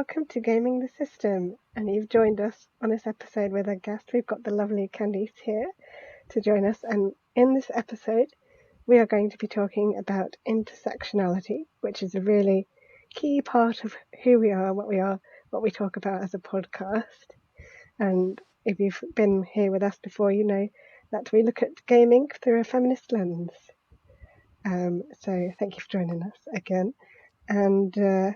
welcome to Gaming the System. And you've joined us on this episode with a guest. We've got the lovely Kanndiss here to join us. And in this episode, we are going to be talking about intersectionality, which is a really key part of who we are, what we talk about as a podcast. And if you've been here with us before, you know that we look at gaming through a feminist lens. So thank you for joining us again. And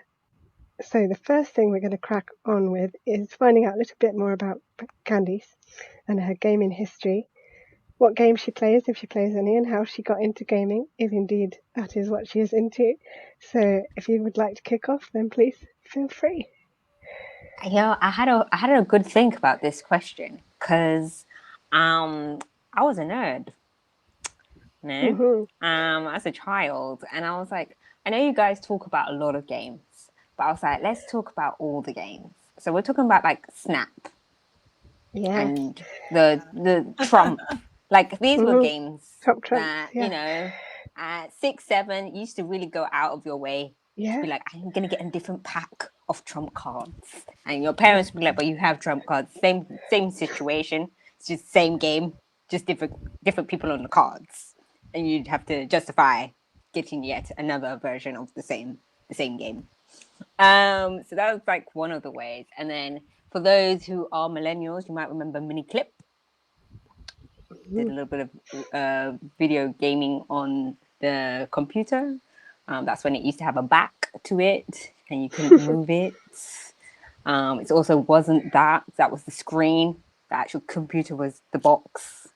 so the first thing we're going to crack on with is finding out a little bit more about Kanndiss and her gaming history, what games she plays, if she plays any, and how she got into gaming, if indeed that is what she is into. So if you would like to kick off, then please feel free. Yeah, I had a good think about this question because I was a nerd, as a child, and I was like, I know you guys talk about a lot of games, but I was like, let's talk about all the games. So we're talking about like Snap, and the Trump, like these were games that you know, at 6, 7, you used to really go out of your way to be like, I'm gonna get a different pack of Trump cards, and your parents would be like, but you have Trump cards. Same situation. It's just same game, just different people on the cards, and you'd have to justify getting yet another version of the same game. So that was like one of the ways. And then for those who are millennials, you might remember Miniclip. Did a little bit of video gaming on the computer. That's when it used to have a back to it and you couldn't move it. It also wasn't that was the screen. The actual computer was the box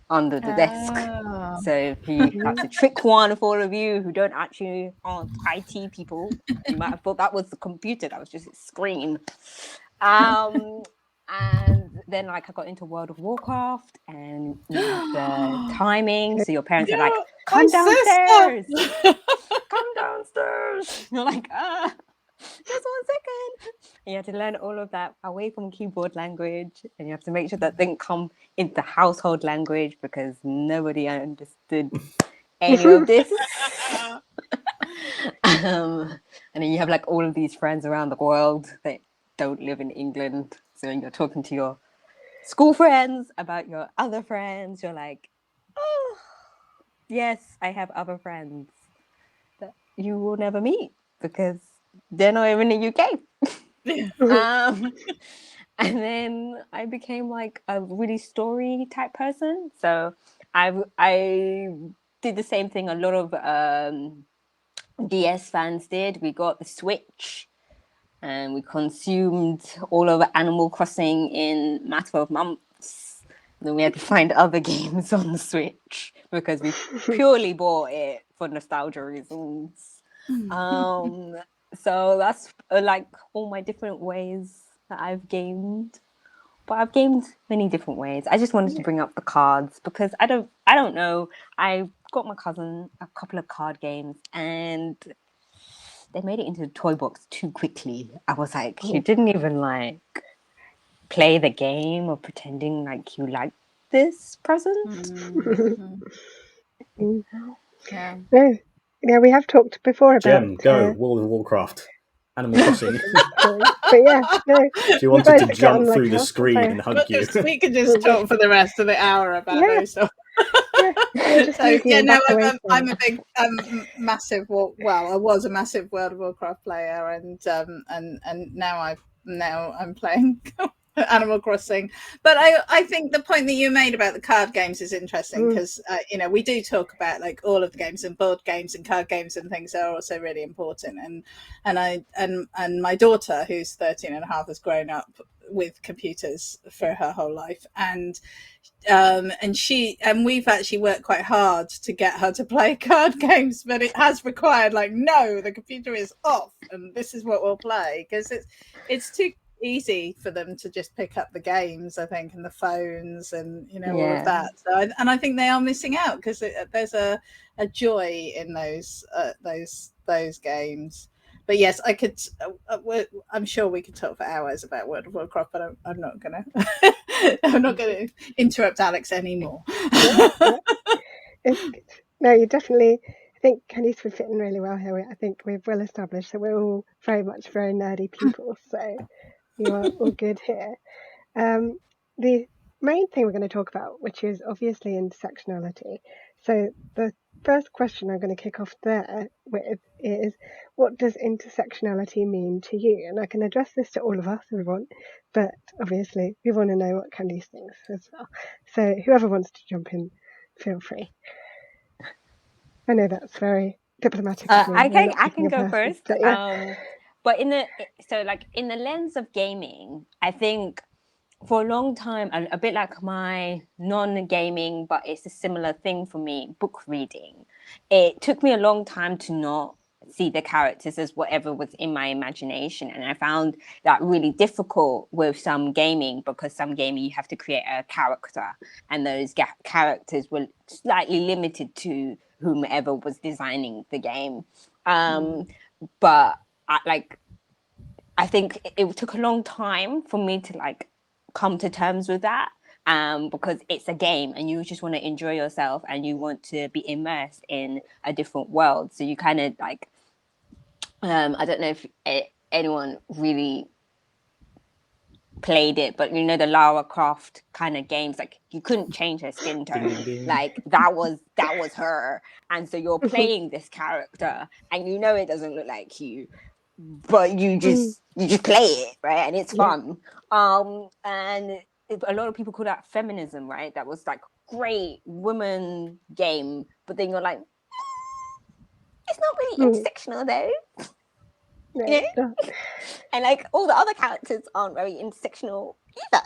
under the desk. So if you have to trick one of all of you who aren't IT people, you might have thought that was the computer. That was just its screen. And then like I got into World of Warcraft, and you have the timing. So your parents are like, come downstairs. Come downstairs. You're like, just 1 second. And you have to learn all of that away from keyboard language, and you have to make sure that didn't come into household language because nobody understood any of this. And then you have like all of these friends around the world that don't live in England. So when you're talking to your school friends about your other friends, you're like, oh, yes, I have other friends that you will never meet because they're not even in the UK. And then I became like a really story type person. So I did the same thing a lot of DS fans did. We got the Switch and we consumed all of Animal Crossing in a matter of months. And then we had to find other games on the Switch because we purely bought it for nostalgia reasons. So that's like all my different ways that I've gamed. But I've gamed many different ways. I just wanted to bring up the cards because I don't know. I got my cousin a couple of card games and they made it into the toy box too quickly. I was like, you didn't even like play the game or pretending like you liked this present. Yeah, we have talked before about World of Warcraft, Animal Crossing. But yeah, no. She wanted to jump through the screen and hug you. We could just talk for the rest of the hour about those stuff. I'm a big, massive. I was a massive World of Warcraft player, and now I'm playing Animal Crossing. But I think the point that you made about the card games is interesting because we do talk about like all of the games, and board games and card games and things are also really important. And my daughter, who's 13 and a half, has grown up with computers for her whole life, and we've actually worked quite hard to get her to play card games, but it has required like, no, the computer is off and this is what we'll play, because it's too easy for them to just pick up the games, I think, and the phones and all of that. So I think they are missing out because there's a joy in those games. But yes, I could. I'm sure we could talk for hours about World of Warcraft, but I'm not gonna. I'm not gonna interrupt Alex anymore. No, you definitely. think Kanndiss would fit in really well here. I think we've well established that we're all very much very nerdy people, so you are all good here. The main thing we're going to talk about, which is obviously intersectionality. So the first question I'm going to kick off there with is, what does intersectionality mean to you? And I can address this to all of us if we want, but obviously we want to know what Kanndiss thinks as well. So whoever wants to jump in, feel free. I know that's very diplomatic of me. I can go first. But yeah. But in the lens of gaming, I think for a long time, a bit like my non-gaming, but it's a similar thing for me, book reading. It took me a long time to not see the characters as whatever was in my imagination. And I found that really difficult with some gaming, because some gaming you have to create a character, and those characters were slightly limited to whomever was designing the game. But I think it took a long time for me to come to terms with that, because it's a game and you just want to enjoy yourself and you want to be immersed in a different world. So you kind of I don't know if anyone really played it, but the Lara Croft kind of games, you couldn't change her skin tone. That was her, and so you're playing this character and it doesn't look like you, but you just play it, right? And it's fun. And a lot of people call that feminism, right? That was great woman game, but then you're like, it's not really intersectional though. Yeah. And all the other characters aren't very intersectional either.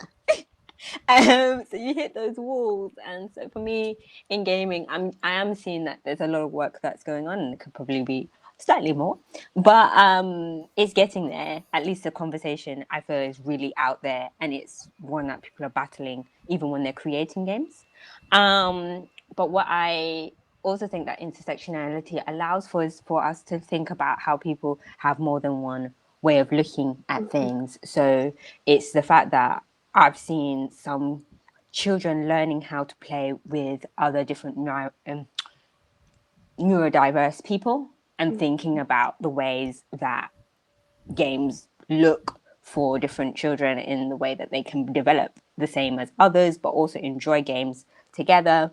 So you hit those walls. And so for me in gaming, I am seeing that there's a lot of work that's going on, and it could probably be slightly more, but it's getting there. At least the conversation, I feel, is really out there, and it's one that people are battling even when they're creating games. But what I also think that intersectionality allows for is for us to think about how people have more than one way of looking at things. So it's the fact that I've seen some children learning how to play with other different neurodiverse people, and thinking about the ways that games look for different children in the way that they can develop the same as others, but also enjoy games together.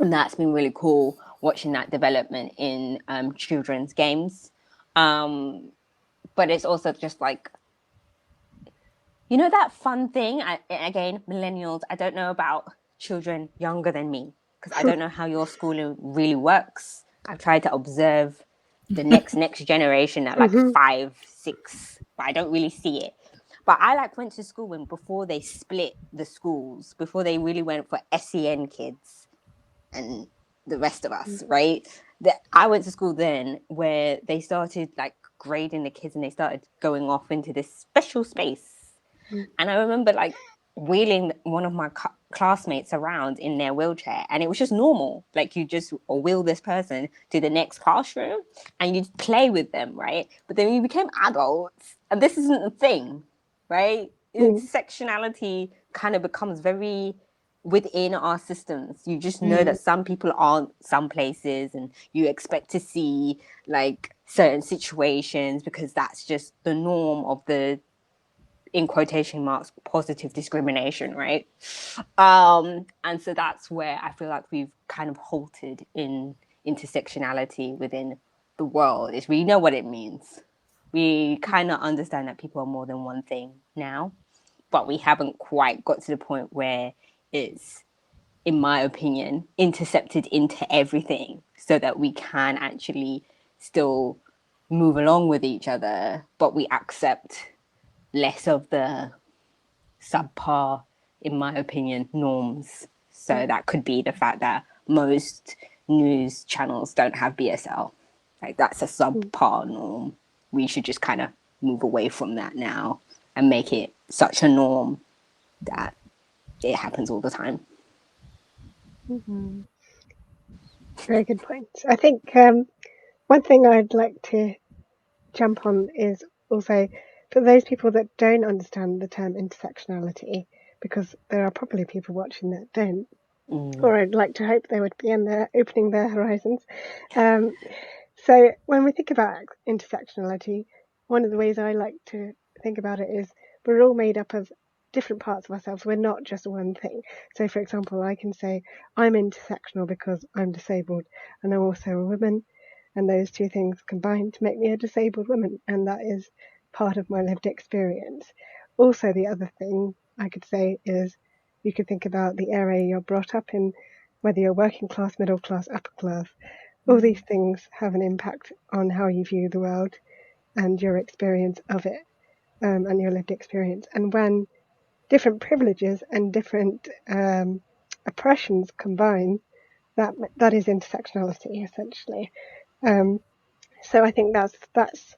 And that's been really cool, watching that development in children's games. But it's also just that fun thing. Again, millennials, I don't know about children younger than me, because I don't know how your schooling really works. I've tried to observe the next generation at 5, 6, but I don't really see it. But I went to school before they split the schools, before they really went for SEN kids and the rest of us, right? I went to school then where they started grading the kids, and they started going off into this special space. And I remember wheeling one of my classmates around in their wheelchair, and it was just normal. You just wheel this person to the next classroom and you play with them, right? But then we became adults, and this isn't a thing, right? Intersectionality kind of becomes very within our systems. You just know that some people aren't some places, and you expect to see certain situations because that's just the norm of the, in quotation marks, positive discrimination, right? And so that's where I feel we've kind of halted in intersectionality within the world. Is we know what it means. We kind of understand that people are more than one thing now, but we haven't quite got to the point where it's, in my opinion, intercepted into everything, so that we can actually still move along with each other, but we accept less of the subpar, in my opinion, norms. So that could be the fact that most news channels don't have BSL. That's a subpar norm. We should just kind of move away from that now and make it such a norm that it happens all the time. Very good point. I think one thing I'd like to jump on is also for those people that don't understand the term intersectionality, because there are probably people watching that don't. or I'd like to hope they would be, and they're opening their horizons. So when we think about intersectionality, one of the ways I like to think about it is we're all made up of different parts of ourselves. We're not just one thing. So, for example, I can say I'm intersectional because I'm disabled, and I'm also a woman, and those two things combine to make me a disabled woman, and that is part of my lived experience. Also, the other thing I could say is you could think about the area you're brought up in, whether you're working class, middle class, upper class. All these things have an impact on how you view the world and your experience of it, and your lived experience. And when different privileges and different oppressions combine, that is intersectionality, essentially. So I think that's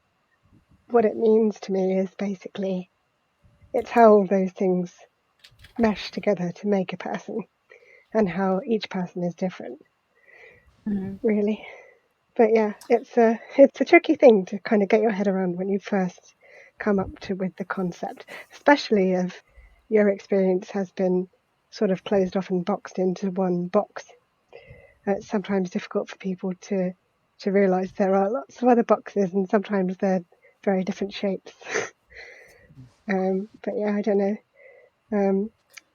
what it means to me, is basically it's how all those things mesh together to make a person, and how each person is different, really. But yeah, it's a tricky thing to kind of get your head around when you first come up with the concept, especially if your experience has been sort of closed off and boxed into one box. It's sometimes difficult for people to realise there are lots of other boxes, and sometimes they're very different shapes. But yeah, I don't know.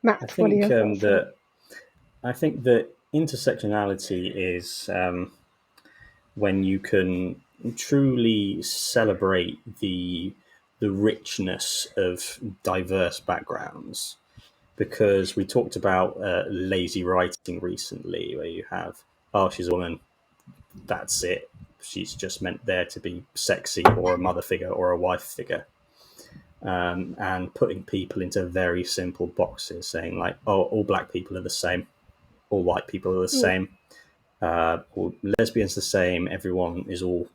Matt, what are your thoughts? I think that intersectionality is when you can truly celebrate the richness of diverse backgrounds. Because we talked about lazy writing recently, where you have, oh, she's a woman, that's it. She's just meant there to be sexy, or a mother figure, or a wife figure. And putting people into very simple boxes, saying like, oh, all black people are the same, all white people are the same, all lesbians the same, everyone is all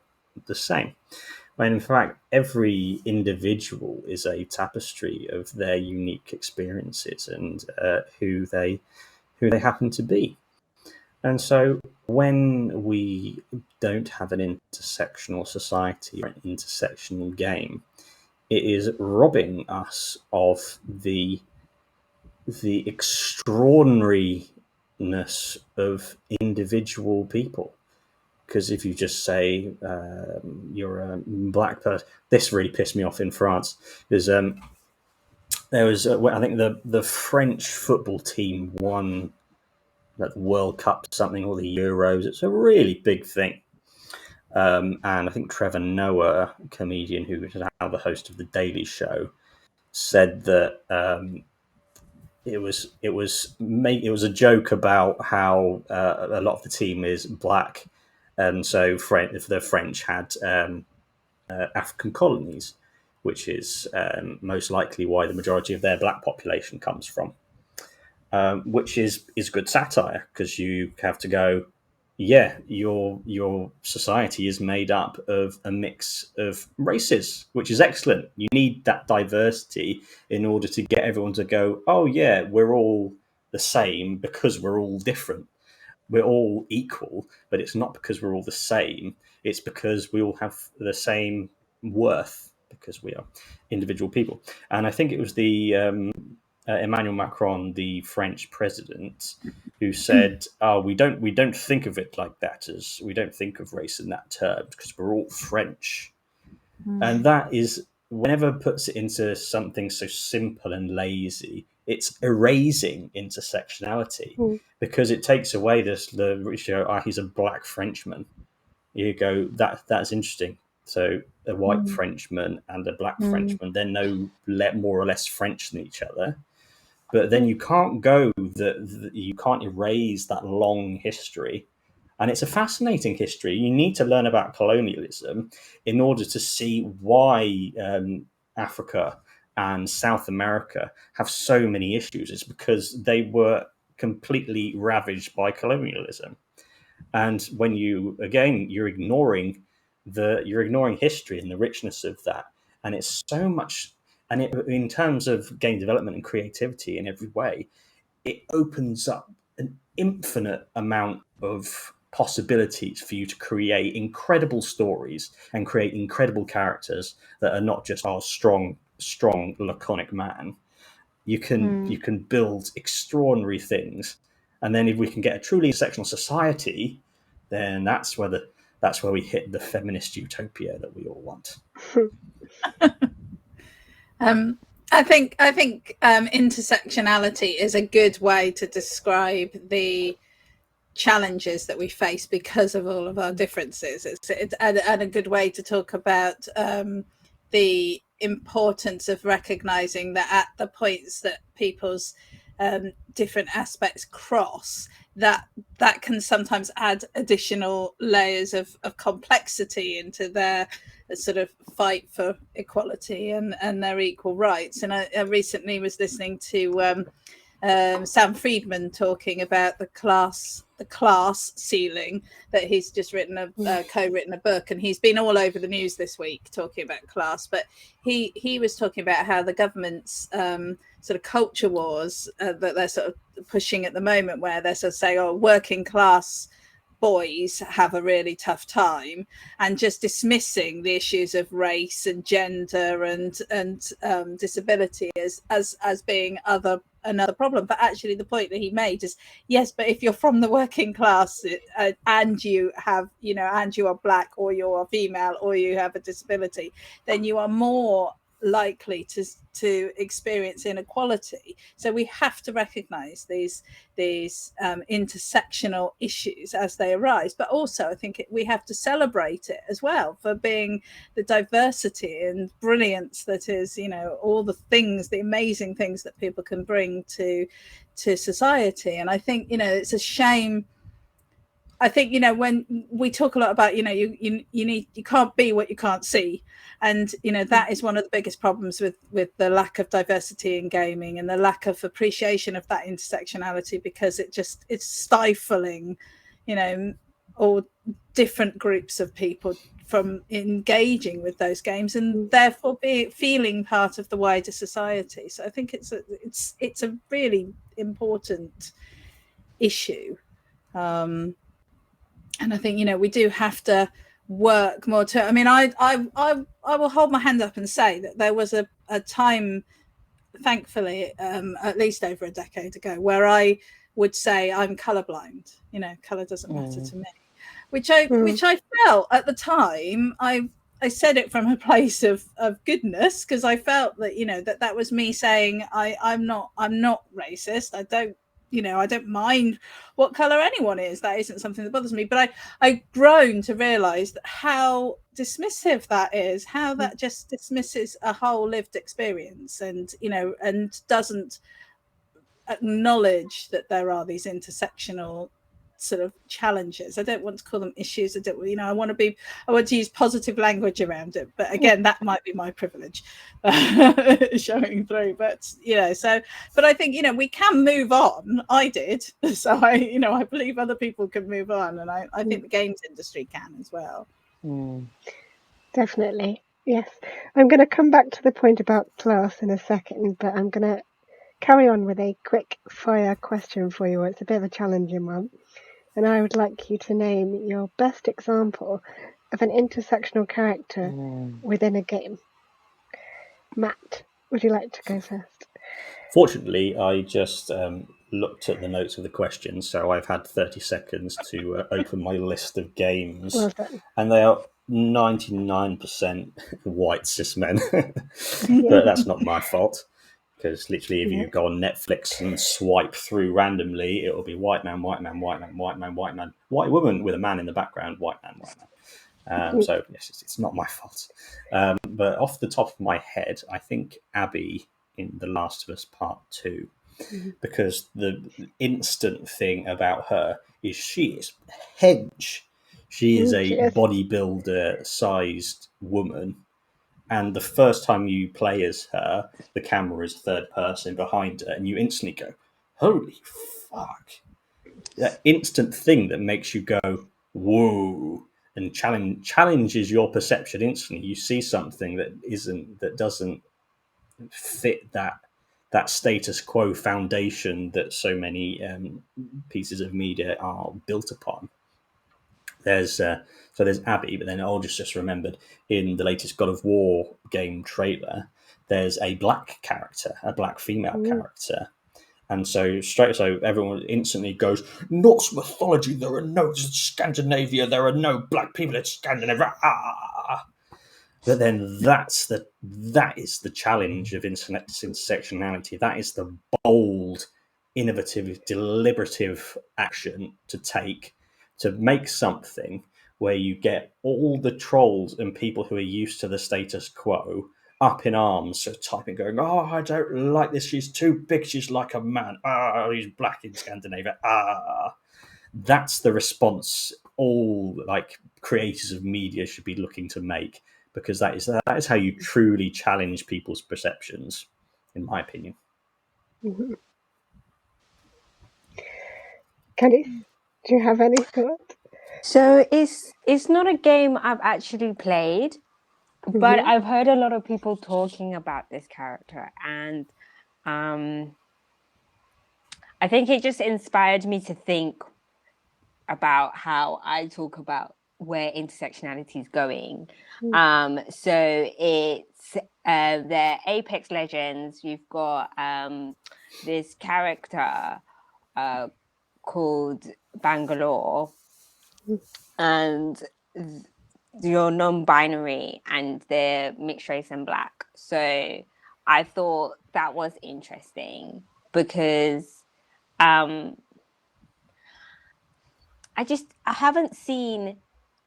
the same. When in fact, every individual is a tapestry of their unique experiences and who they happen to be. And so when we don't have an intersectional society or an intersectional game, it is robbing us of the extraordinariness of individual people. Because if you just say you're a black person, this really pissed me off in France. Because there was, I think the French football team won the World Cup something, or the Euros. It's a really big thing. And I think Trevor Noah, a comedian who is now the host of The Daily Show, said that it was a joke about how a lot of the team is black, and so if the French had African colonies, which is most likely why the majority of their black population comes from, which is good satire, because you have to go, yeah, your society is made up of a mix of races, which is excellent. You need that diversity in order to get everyone to go, oh yeah, we're all the same because we're all different. We're all equal, but it's not because we're all the same. It's because we all have the same worth, because we are individual people. And I think it was the Emmanuel Macron, the French president, who said, "Oh, we don't think of it like that, as we don't think of race in that term, because we're all French." And that is, whenever puts it into something so simple and lazy, it's erasing intersectionality, because it takes away the ratio. He's a black Frenchman. You go, that's interesting. So a white Frenchman and a black Frenchman, they're no more or less French than each other. But then you can't you can't erase that long history. And it's a fascinating history. You need to learn about colonialism in order to see why Africa and South America have so many issues. It's because they were completely ravaged by colonialism. And when you're ignoring history and the richness of that. And it's so much, and in terms of game development and creativity in every way, it opens up an infinite amount of possibilities for you to create incredible stories and create incredible characters that are not just strong, laconic man. You can build extraordinary things, And then if we can get a truly intersectional society, then that's where we hit the feminist utopia that we all want. I think intersectionality is a good way to describe the challenges that we face because of all of our differences. It's and a good way to talk about the importance of recognizing that at the points that people's different aspects cross, that can sometimes add additional layers of complexity into their sort of fight for equality and their equal rights. And I recently was listening to Sam Friedman talking about the class ceiling, that he's just co-written a book, and he's been all over the news this week talking about class. But he was talking about how the government's sort of culture wars that they're sort of pushing at the moment, where they're sort of saying, oh, working class boys have a really tough time, and just dismissing the issues of race and gender and disability as being another problem. But actually the point that he made is, yes, but if you're from the working class and you have, and you are black, or you're female, or you have a disability, then you are more likely to experience inequality. So we have to recognize these intersectional issues as they arise, but also I think we have to celebrate it as well for being the diversity and brilliance that is, all the things, the amazing things that people can bring to society. And I think, it's a shame. I think, when we talk a lot about, you can't be what you can't see. And, that is one of the biggest problems with the lack of diversity in gaming and the lack of appreciation of that intersectionality, because it's stifling, all different groups of people from engaging with those games, and therefore feeling part of the wider society. So I think it's a really important issue. And I think, we do have to work more to, I will hold my hand up and say that there was a time, thankfully, at least over a decade ago, where I would say I'm colorblind. Color doesn't matter to me, which I felt at the time. I said it from a place of goodness, because I felt that that was me saying I'm not racist. I don't mind what color anyone is. That isn't something that bothers me. But I've grown to realize that how dismissive that is, how that just dismisses a whole lived experience, and doesn't acknowledge that there are these intersectional sort of challenges. I don't want to call them issues. I want to use positive language around it, but again, that might be my privilege showing through. But but I think we can move on. I did, so I believe other people can move on, and I think the games industry can as well. Definitely, yes. I'm going to come back to the point about class in a second, but I'm going to carry on with a quick fire question for you. It's a bit of a challenging one. And I would like you to name your best example of an intersectional character within a game. Matt, would you like to go first? Fortunately, I just looked at the notes of the question, so I've had 30 seconds to open my list of games. Well done. And they are 99% white cis men. But that's not my fault. Because literally, if you go on Netflix and swipe through randomly, it will be white man, white man, white man, white man, white man, white woman with a man in the background, white man, white man. So yes, it's not my fault. But off the top of my head, I think Abby in The Last of Us Part 2, because the instant thing about her is she is hench. She is a bodybuilder-sized woman. And the first time you play as her, the camera is third person behind her, and you instantly go, holy fuck. That instant thing that makes you go, whoa, and challenges your perception instantly. You see something that doesn't fit that status quo foundation that so many pieces of media are built upon. There's Abby, but then I just remembered in the latest God of War game trailer, there's a black character, a black female character, And so everyone instantly goes, Norse mythology, there are no Scandinavia, there are no black people in Scandinavia. But then that is the challenge of intersectionality. That is the bold, innovative, deliberative action to take to make something where you get all the trolls and people who are used to the status quo up in arms, so typing, going, "Oh, I don't like this. She's too big. She's like a man. He's black in Scandinavia. That's the response all like creators of media should be looking to make, because that is how you truly challenge people's perceptions, in my opinion. Mm-hmm. Kanndiss, do you have any thoughts? So it's not a game I've actually played, but I've heard a lot of people talking about this character, and I think it just inspired me to think about how I talk about where intersectionality is going. So it's the Apex Legends. You've got this character called Bangalore, and you're non-binary and they're mixed race and black. So I thought that was interesting because I haven't seen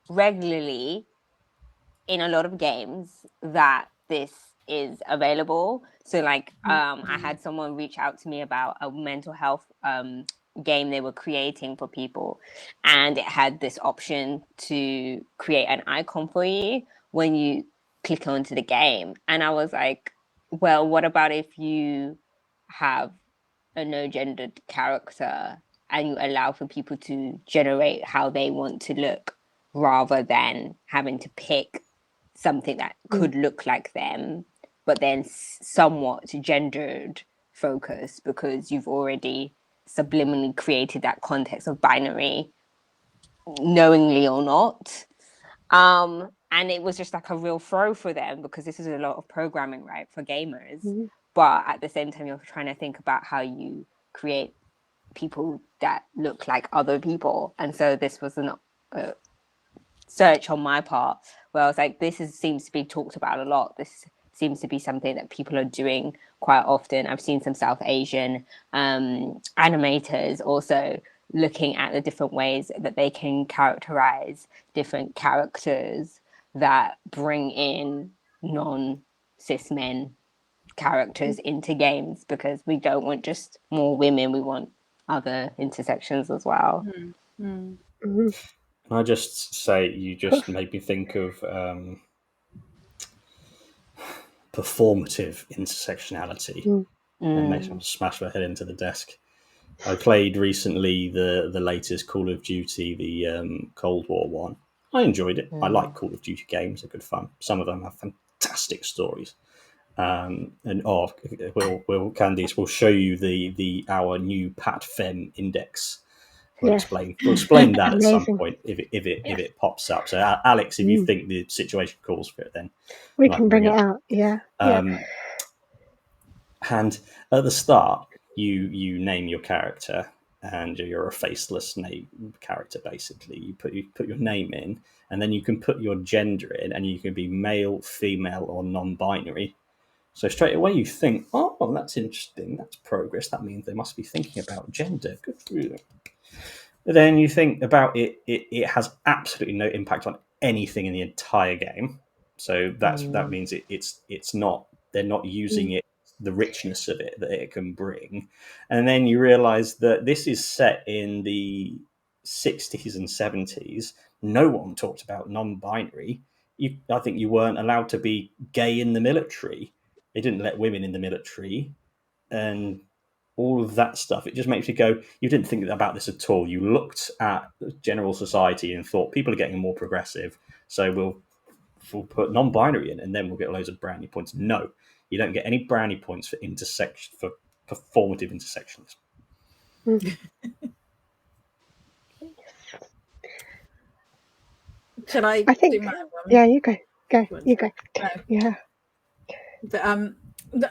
regularly in a lot of games that this is available. So like I had someone reach out to me about a mental health game they were creating for people, and it had this option to create an icon for you when you click onto the game. And I was like, well, what about if you have a no gendered character and you allow for people to generate how they want to look rather than having to pick something that could look like them, but then somewhat gendered focus, because you've already subliminally created that context of binary, knowingly or not. And it was just like a real throw for them, because this is a lot of programming, right, for gamers. But at the same time, you're trying to think about how you create people that look like other people. And so this was a search on my part where I was like, seems to be talked about a lot. This seems to be something that people are doing quite often. I've seen some South Asian animators also looking at the different ways that they can characterize different characters that bring in non-cis men characters into games, because we don't want just more women, we want other intersections as well. Can I just say, you just made me think of performative intersectionality. It makes me smash my head into the desk. I played recently the latest Call of Duty, the Cold War one. I enjoyed it. I like Call of Duty games; they're good fun. Some of them have fantastic stories. And Kanndiss will show you our new Pat Fem index. We'll explain that at some point if it pops up. So Alex, if you think the situation calls for it, then we can bring it out. And at the start, you name your character, and you're a faceless name character. Basically, you put your name in, and then you can put your gender in, and you can be male, female, or non-binary. So straight away you think, oh, that's interesting. That's progress. That means they must be thinking about gender. Good for you. But then you think about it. It has absolutely no impact on anything in the entire game. So that means it's not. They're not using it, the richness of it that it can bring. And then you realize that this is set in the 60s and 70s. No one talked about non-binary. I think you weren't allowed to be gay in the military. They didn't let women in the military, and all of that stuff. It just makes you go, you didn't think about this at all. You looked at general society and thought, people are getting more progressive, so we'll put non-binary in, and then we'll get loads of brownie points. No, you don't get any brownie points for performative intersectionalism. Should I think, do my one? Yeah, you go. You go. No. Yeah.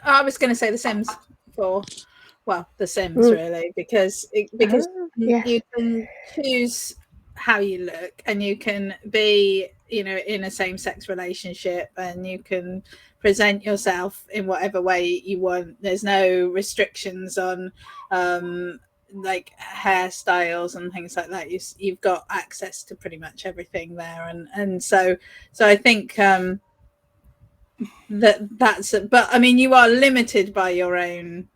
I was going to say The Sims 4. well, The Sims really, because Yes. you can choose how you look, and you can be, you know, in a same-sex relationship, and you can present yourself in whatever way you want. There's no restrictions on like hairstyles and things like that. You've got access to pretty much everything there, and so I think that's but I mean, you are limited by your own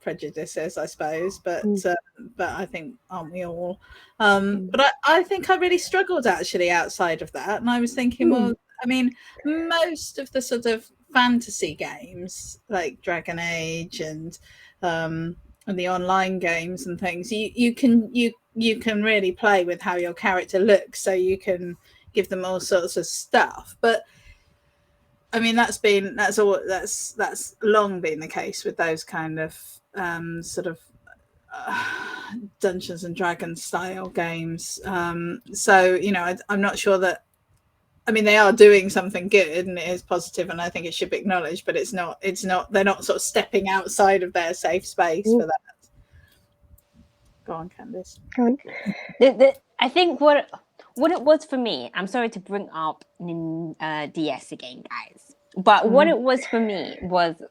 prejudices, I suppose, but I think, aren't we all? But I think I really struggled actually outside of that, and I was thinking, well, I mean, most of the sort of fantasy games like Dragon Age and the online games and things, you can really play with how your character looks, so you can give them all sorts of stuff. But I mean, that's long been the case with those kind of sort of Dungeons and Dragons style games. So, you know, I'm not sure that. I mean, they are doing something good, and it is positive, and I think it should be acknowledged. But it's not. They're not sort of stepping outside of their safe space for that. Go on, Kanndiss. Go on. I think what it was for me, I'm sorry to bring up DS again, guys, but what it was for me was,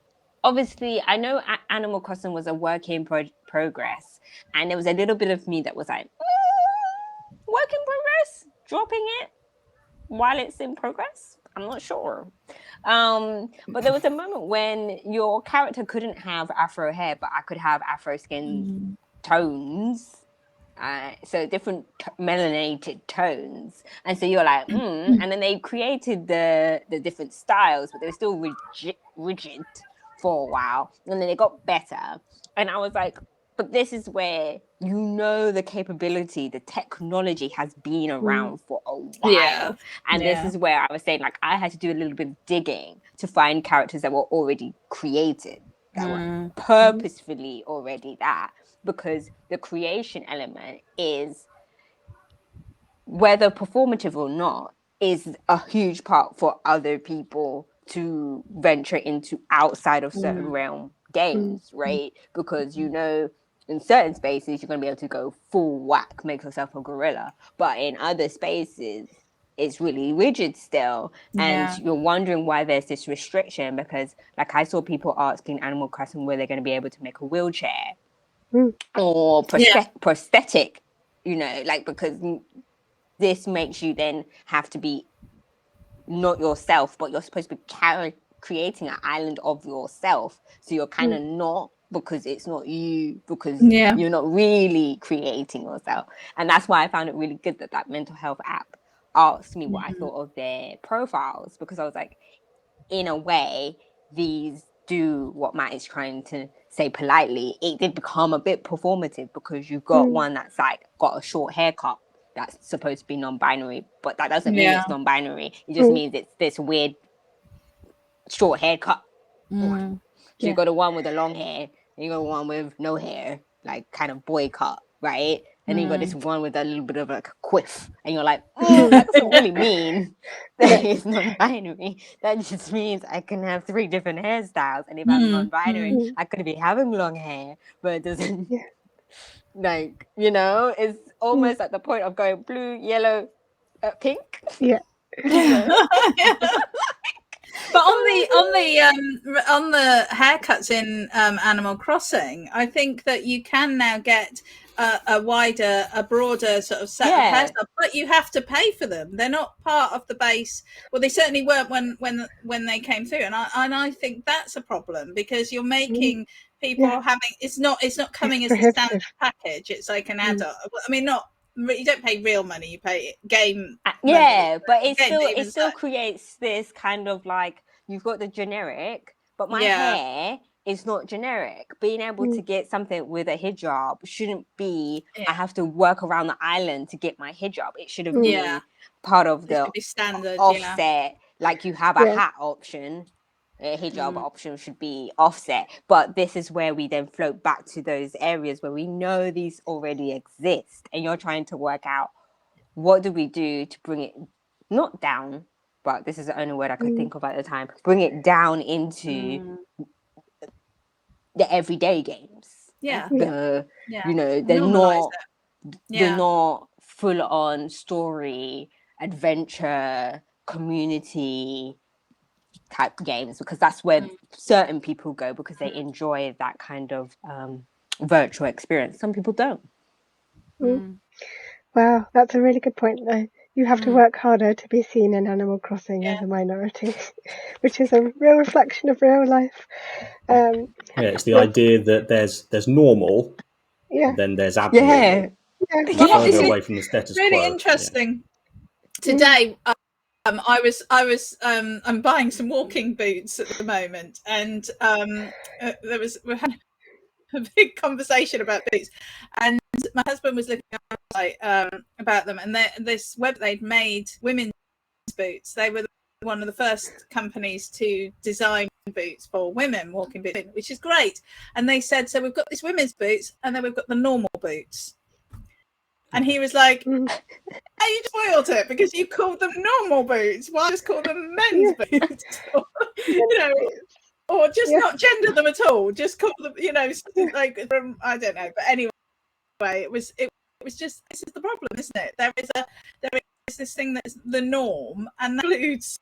obviously, I know Animal Crossing was a work in progress, and there was a little bit of me that was like, work in progress, dropping it while it's in progress. I'm not sure. But there was a moment when your character couldn't have afro hair, but I could have afro skin tones. So different melanated tones, and so you're like, and then they created the different styles, but they were still rigid for a while, and then it got better. And I was like, but this is where, you know, the capability, the technology has been around for a while. And this is where I was saying, like, I had to do a little bit of digging to find characters that were already created, that were purposefully already that. Because the creation element is, whether performative or not, is a huge part for other people to venture into outside of certain realm games, right? Because, you know, in certain spaces, you're going to be able to go full whack, make yourself a gorilla. But in other spaces, it's really rigid still. And you're wondering why there's this restriction, because, like, I saw people asking Animal Crossing where they're going to be able to make a wheelchair. Or prosthetic, you know, like, because this makes you then have to be not yourself, but you're supposed to be creating an island of yourself. So you're kind of not, because it's not you, because you're not really creating yourself. And that's why I found it really good that that mental health app asked me what I thought of their profiles, because I was like, in a way, these do what Matt is trying to say politely. It did become a bit performative, because you've got one that's like got a short haircut that's supposed to be non-binary, but that doesn't mean it's non-binary. It just means it's this weird short haircut one. So you got the one with the long hair, and you got one with no hair, like kind of boy cut, right? And then you got this one with a little bit of like a quiff, and you're like, that doesn't really mean that it's non-binary. That just means I can have 3 different hairstyles, and if I'm non-binary, I could be having long hair, but it doesn't. Like, you know, it's almost at the point of going blue, yellow, pink. Yeah. You know? But on the haircuts in Animal Crossing, I think that you can now get a broader sort of set of hairstyles, but you have to pay for them. They're not part of the base. Well, they certainly weren't when they came through, and I think that's a problem, because you're making people having it's not coming as a standard package. It's like an adult. I mean, not. You don't pay real money, you pay game money, but it still creates this kind of like, you've got the generic, but my hair is not generic. Being able to get something with a hijab shouldn't be I have to work around the island to get my hijab. It should have been part of the standard offset, like you have a hat option. A hijab option should be offset, but this is where we then float back to those areas where we know these already exist, and you're trying to work out, what do we do to bring it not down, but this is the only word I could think of at the time, bring it down into the everyday games. Yeah. They're Normalise not it. they're not full on story, adventure, community type games, because that's where certain people go because they enjoy that kind of virtual experience. Some people don't. Wow, that's a really good point though. You have to work harder to be seen in Animal Crossing as a minority, which is a real reflection of real life. It's the idea that there's normal, then there's abnormal. Well, Further away from the status really quo. interesting. Today, I'm buying some walking boots at the moment, and we had a big conversation about boots, and my husband was looking about them, and this web they'd made women's boots. They were one of the first companies to design boots for women, walking boots, which is great. And they said, so we've got these women's boots, and then we've got the normal boots. And he was like, hey, you spoiled it because you called them normal boots. Why just call them men's boots? Or just not gender them at all. Just call them, like I don't know. But anyway, it was just, this is the problem, isn't it? There is this thing that's the norm, and that includes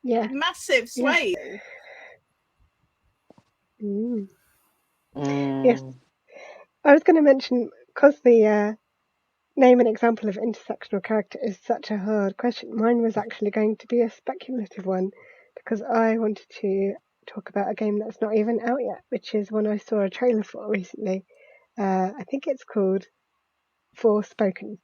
massive sway. Yes, I was going to mention, because the name and example of intersectional character is such a hard question, mine was actually going to be a speculative one, because I wanted to talk about a game that's not even out yet, which is one I saw a trailer for recently. I think it's called Forspoken,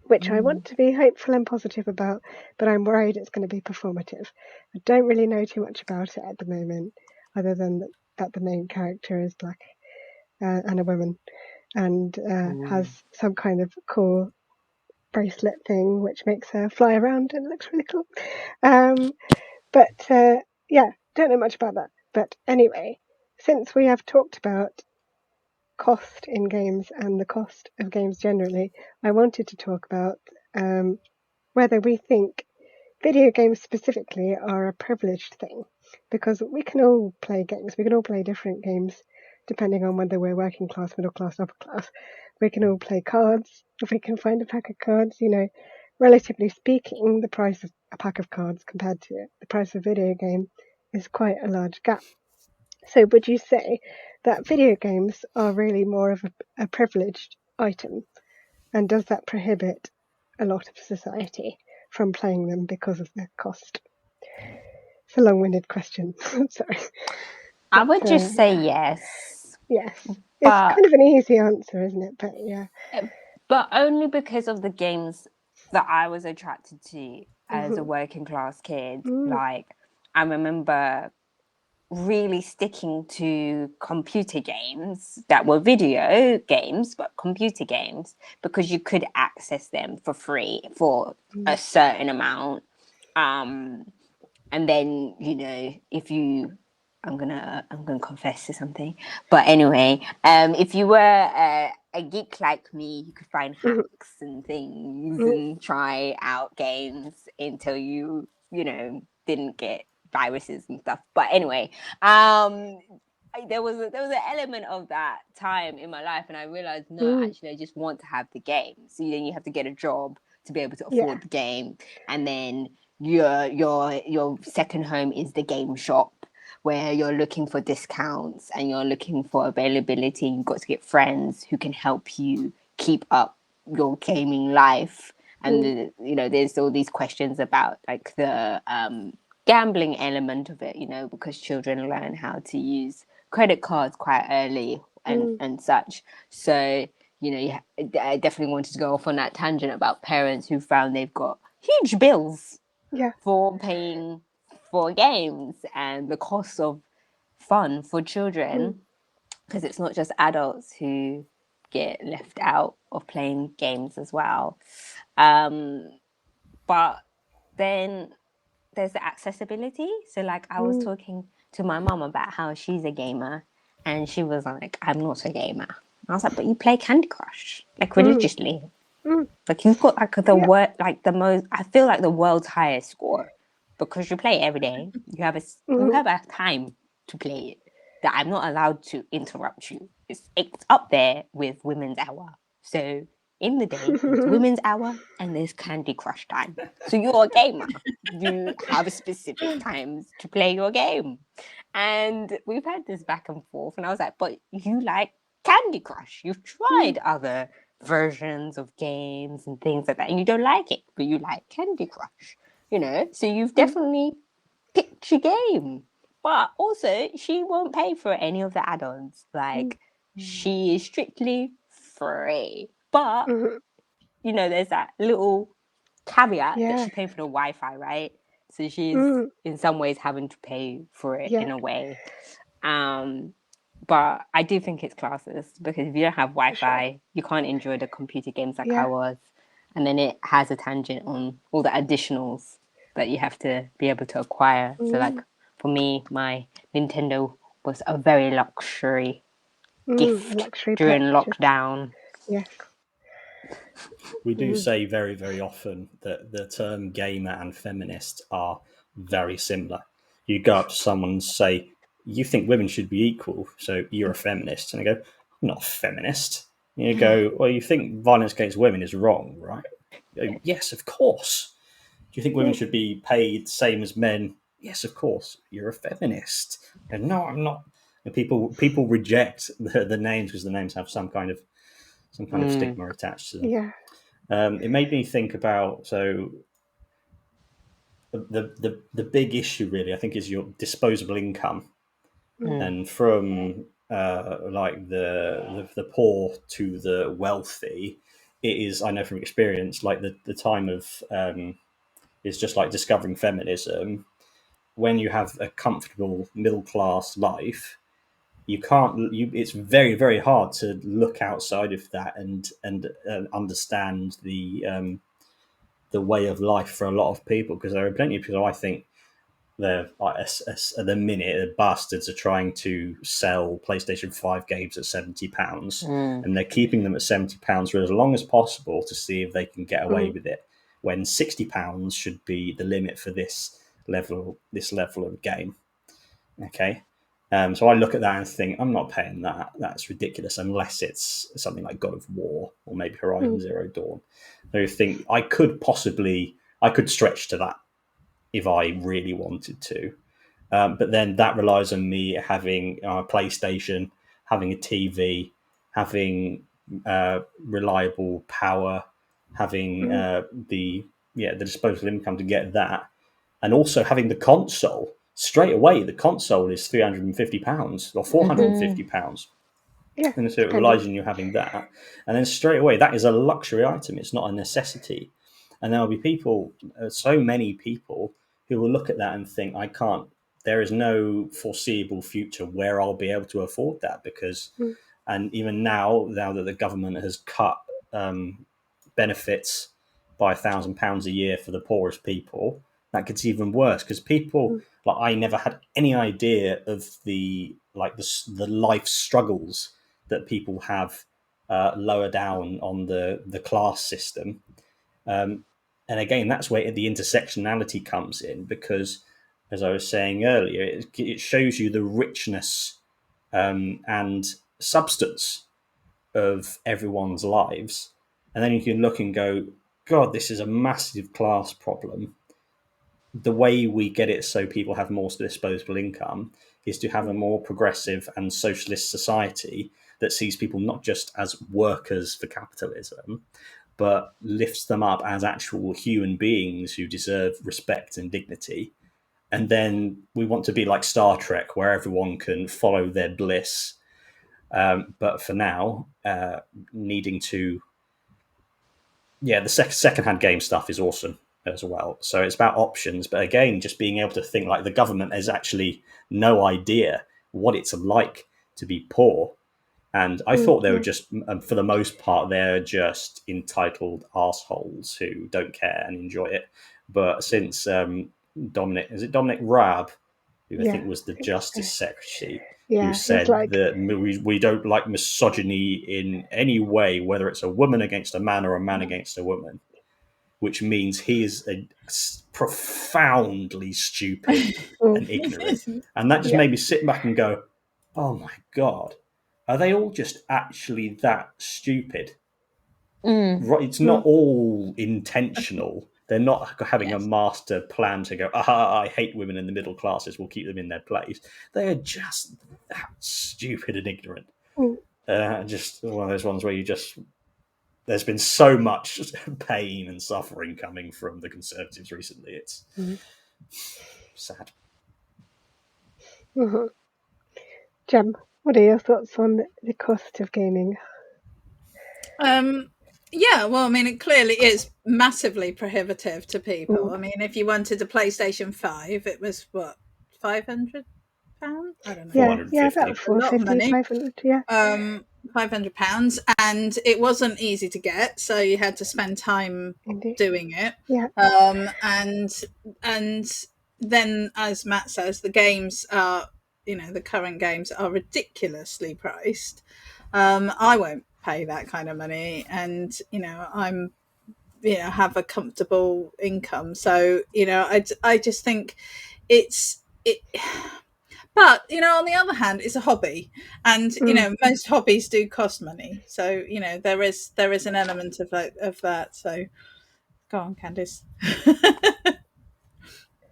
which I want to be hopeful and positive about, but I'm worried it's going to be performative. I don't really know too much about it at the moment, other than that the main character is black and a woman, and has some kind of cool bracelet thing which makes her fly around and looks really cool. But don't know much about that. But anyway, since we have talked about cost in games and the cost of games generally, I wanted to talk about whether we think video games specifically are a privileged thing, because we can all play games. We can all play different games depending on whether we're working class, middle class, upper class. We can all play cards if we can find a pack of cards. Relatively speaking, the price of a pack of cards compared to the price of a video game is quite a large gap. So would you say that video games are really more of a privileged item? And does that prohibit a lot of society from playing them because of their cost? It's a long-winded question. Sorry. I would just say yes. Yes. It's kind of an easy answer, isn't it? But yeah. But only because of the games that I was attracted to as a working class kid. Like, I remember really sticking to computer games that were video games, but computer games, because you could access them for free for a certain amount. And then, if you, I'm gonna confess to something, but anyway, if you were a geek like me, you could find hacks and things and try out games until you didn't get viruses and stuff. But anyway, there was an element of that time in my life, and I realized actually I just want to have the game. So then you have to get a job to be able to afford the game, and then your second home is the game shop, where you're looking for discounts and you're looking for availability. You've got to get friends who can help you keep up your gaming life. And there's all these questions about like the gambling element of it, because children learn how to use credit cards quite early and such. So I definitely wanted to go off on that tangent about parents who found they've got huge bills for paying for games and the cost of fun for children, because it's not just adults who get left out of playing games as well. But then there's the accessibility. So like I was talking to my mum about how she's a gamer, and she was like, I'm not a gamer. I was like, but you play Candy Crush like religiously. Like you've got like the most, I feel like the world's highest score, because you play it every day. You have a time to play it that I'm not allowed to interrupt you it's up there with Women's Hour. So in the day, there's Women's Hour and there's Candy Crush time. So you're a gamer. You have specific times to play your game. And we've had this back and forth, and I was like, but you like Candy Crush. You've tried other versions of games and things like that, and you don't like it, but you like Candy Crush, you know? So you've definitely picked your game. But also, she won't pay for any of the add-ons. Like, she is strictly free. But, you know, there's that little caveat that she's paying for the Wi-Fi, right? So she's in some ways having to pay for it in a way. But I do think it's classist, because if you don't have Wi-Fi, you can't enjoy the computer games like I was. And then it has a tangent on all the additionals that you have to be able to acquire. So like for me, my Nintendo was a very luxury gift during lockdown. Yes. We do say very, very often that the term gamer and feminist are very similar. You go up to someone and say, you think women should be equal, so you're a feminist. And they go, I'm not a feminist. And you go, well, you think violence against women is wrong, right? You go, yes, of course. Do you think women should be paid the same as men? Yes, of course. You're a feminist. And no, I'm not. And people reject the names because the names have some kind of stigma attached to them. Yeah. It made me think about the big issue really, I think, is your disposable income, and from like the poor to the wealthy, it is, I know from experience, like the time of is just like discovering feminism. When you have a comfortable middle class life, it's very, very hard to look outside of that and understand the way of life for a lot of people, because there are plenty of people, I think, they're like, at the minute, the bastards are trying to sell PlayStation 5 games at £70, and they're keeping them at £70 for as long as possible to see if they can get away with it, when £60 should be the limit for this level of game. Okay. So I look at that and think, I'm not paying that. That's ridiculous, unless it's something like God of War or maybe Horizon Zero Dawn. So you think I could stretch to that if I really wanted to. But then that relies on me having a PlayStation, having a TV, having reliable power, having the disposable income to get that, and also having the console. Straight away, the console is £350 or £450. Yeah. And so it relies on you having that. And then straight away, that is a luxury item. It's not a necessity. And there'll be people, so many people, who will look at that and think, there is no foreseeable future where I'll be able to afford that, because, and even now that the government has cut benefits by £1,000 a year for the poorest people, that gets even worse, because people, like, I never had any idea of the life struggles that people have lower down on the class system. And again, that's where the intersectionality comes in, because, as I was saying earlier, it shows you the richness and substance of everyone's lives. And then you can look and go, God, this is a massive class problem. The way we get it so people have more disposable income is to have a more progressive and socialist society that sees people not just as workers for capitalism, but lifts them up as actual human beings who deserve respect and dignity. And then we want to be like Star Trek, where everyone can follow their bliss. But for now, needing to... Yeah, the secondhand game stuff is awesome as well. So it's about options. But again, just being able to think, like, the government has actually no idea what it's like to be poor. And I thought they were just, for the most part, they're just entitled assholes who don't care and enjoy it. But since Dominic Raab, who I think was the Justice Secretary, who said that we don't like misogyny in any way, whether it's a woman against a man or a man against a woman, which means he is a profoundly stupid and ignorant. And that just made me sit back and go, oh my God. are they all just actually that stupid? Mm. Right, it's not all intentional. They're not having a Yes. master plan to go, I hate women in the middle classes, we'll keep them in their place. They are just that stupid and ignorant. Just one of those ones where there's been so much pain and suffering coming from the Conservatives recently. It's sad. Mm-hmm. Jem, what are your thoughts on the cost of gaming? Yeah, well, I mean, it clearly is massively prohibitive to people. I mean, if you wanted a PlayStation 5, it was what, £500? I don't know. Yeah, 450. about A lot of 450, money. 500, yeah. £500, and it wasn't easy to get, so you had to spend time Indeed. doing it. Yeah. And then, as Matt says, the games are, the current games are ridiculously priced. I won't pay that kind of money, and I'm have a comfortable income, so I just think it. But on the other hand, it's a hobby, and most hobbies do cost money. So there is an element of that. So go on, Kanndiss.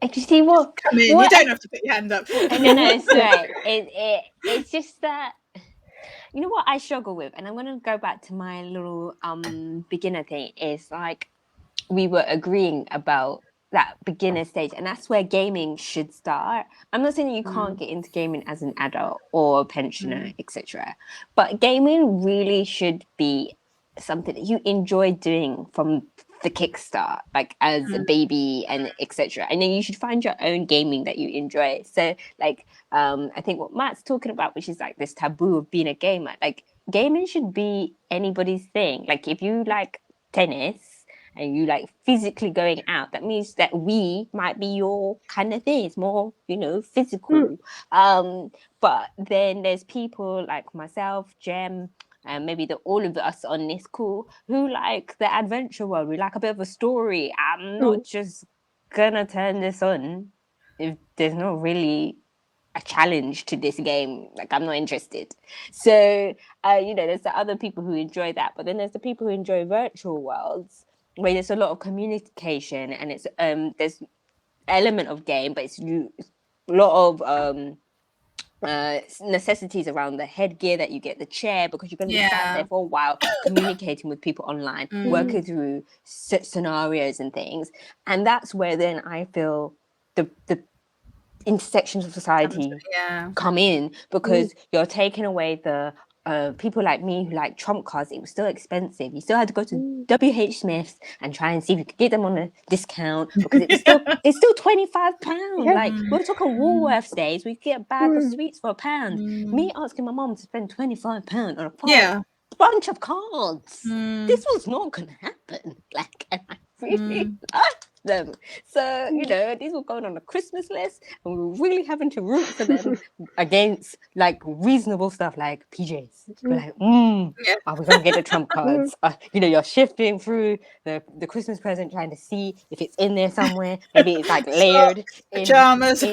You see what? Come in. You don't have to put your hand up. No, it's right. It's just that, you know what I struggle with, and I'm going to go back to my little beginner thing. Is like we were agreeing about that beginner stage, and that's where gaming should start. I'm not saying that you can't get into gaming as an adult or a pensioner, etc., but gaming really should be something that you enjoy doing from the kickstart, like as a baby and etc. And then you should find your own gaming that you enjoy. So like I think what Matt's talking about, which is like this taboo of being a gamer, like gaming should be anybody's thing. Like if you like tennis and you like physically going out, that means that we might be your kind of thing. It's more, physical. But then there's people like myself, Jem, and maybe all of us on this call who like the adventure world. We like a bit of a story. I'm not just gonna turn this on if there's not really a challenge to this game. Like, I'm not interested. So, there's the other people who enjoy that, but then there's the people who enjoy virtual worlds where there's a lot of communication and it's there's element of game, but it's a lot of necessities around the headgear that you get, the chair, because you're going to be sat there for a while communicating with people online, working through scenarios and things. And that's where then I feel the intersections of society come in, because you're taking away the people like me who like trump cards. It was still expensive. You still had to go to WH Smith's and try and see if you could get them on a discount, because it's still £25. Like, we're talking Warcraft days, we could get a bag of sweets for £1. Me asking my mom to spend £25 on a bunch of cards, this was not gonna happen. Like, and I really liked them. So these were going on a Christmas list, and we were really having to root for them against like reasonable stuff like PJs. We're like, are we gonna get the trump cards? You're shifting through the Christmas present, trying to see if it's in there somewhere. Maybe it's like layered pajamas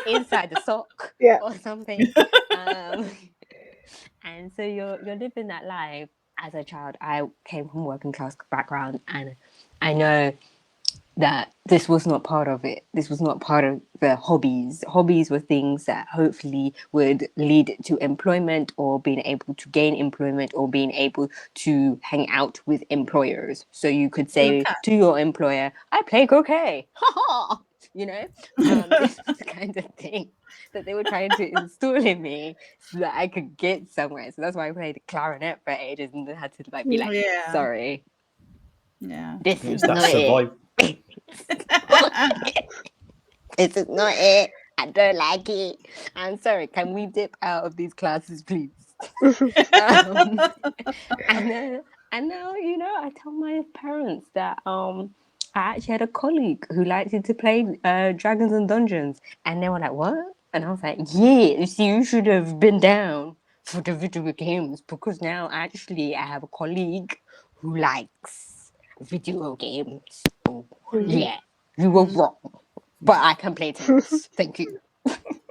inside the sock or something. And so you're living that life. As a child, I came from a working class background, and I know that this was not part of it. This was not part of the hobbies. Hobbies were things that hopefully would lead to employment, or being able to gain employment, or being able to hang out with employers. So you could say to your employer, I play croquet. This is the kind of thing that they were trying to install in me so that I could get somewhere. So that's why I played the clarinet for ages, and then had to be like, sorry. Yeah. This is not it. This is not it. I don't like it. I'm sorry. Can we dip out of these classes, please? And now, I tell my parents that I actually had a colleague who liked to play Dragons and Dungeons, and they were like, "What?" And I was like, "Yes, you should have been down for the video games, because now actually I have a colleague who likes video games." Yeah, you were wrong, but I can play tennis. Thank you.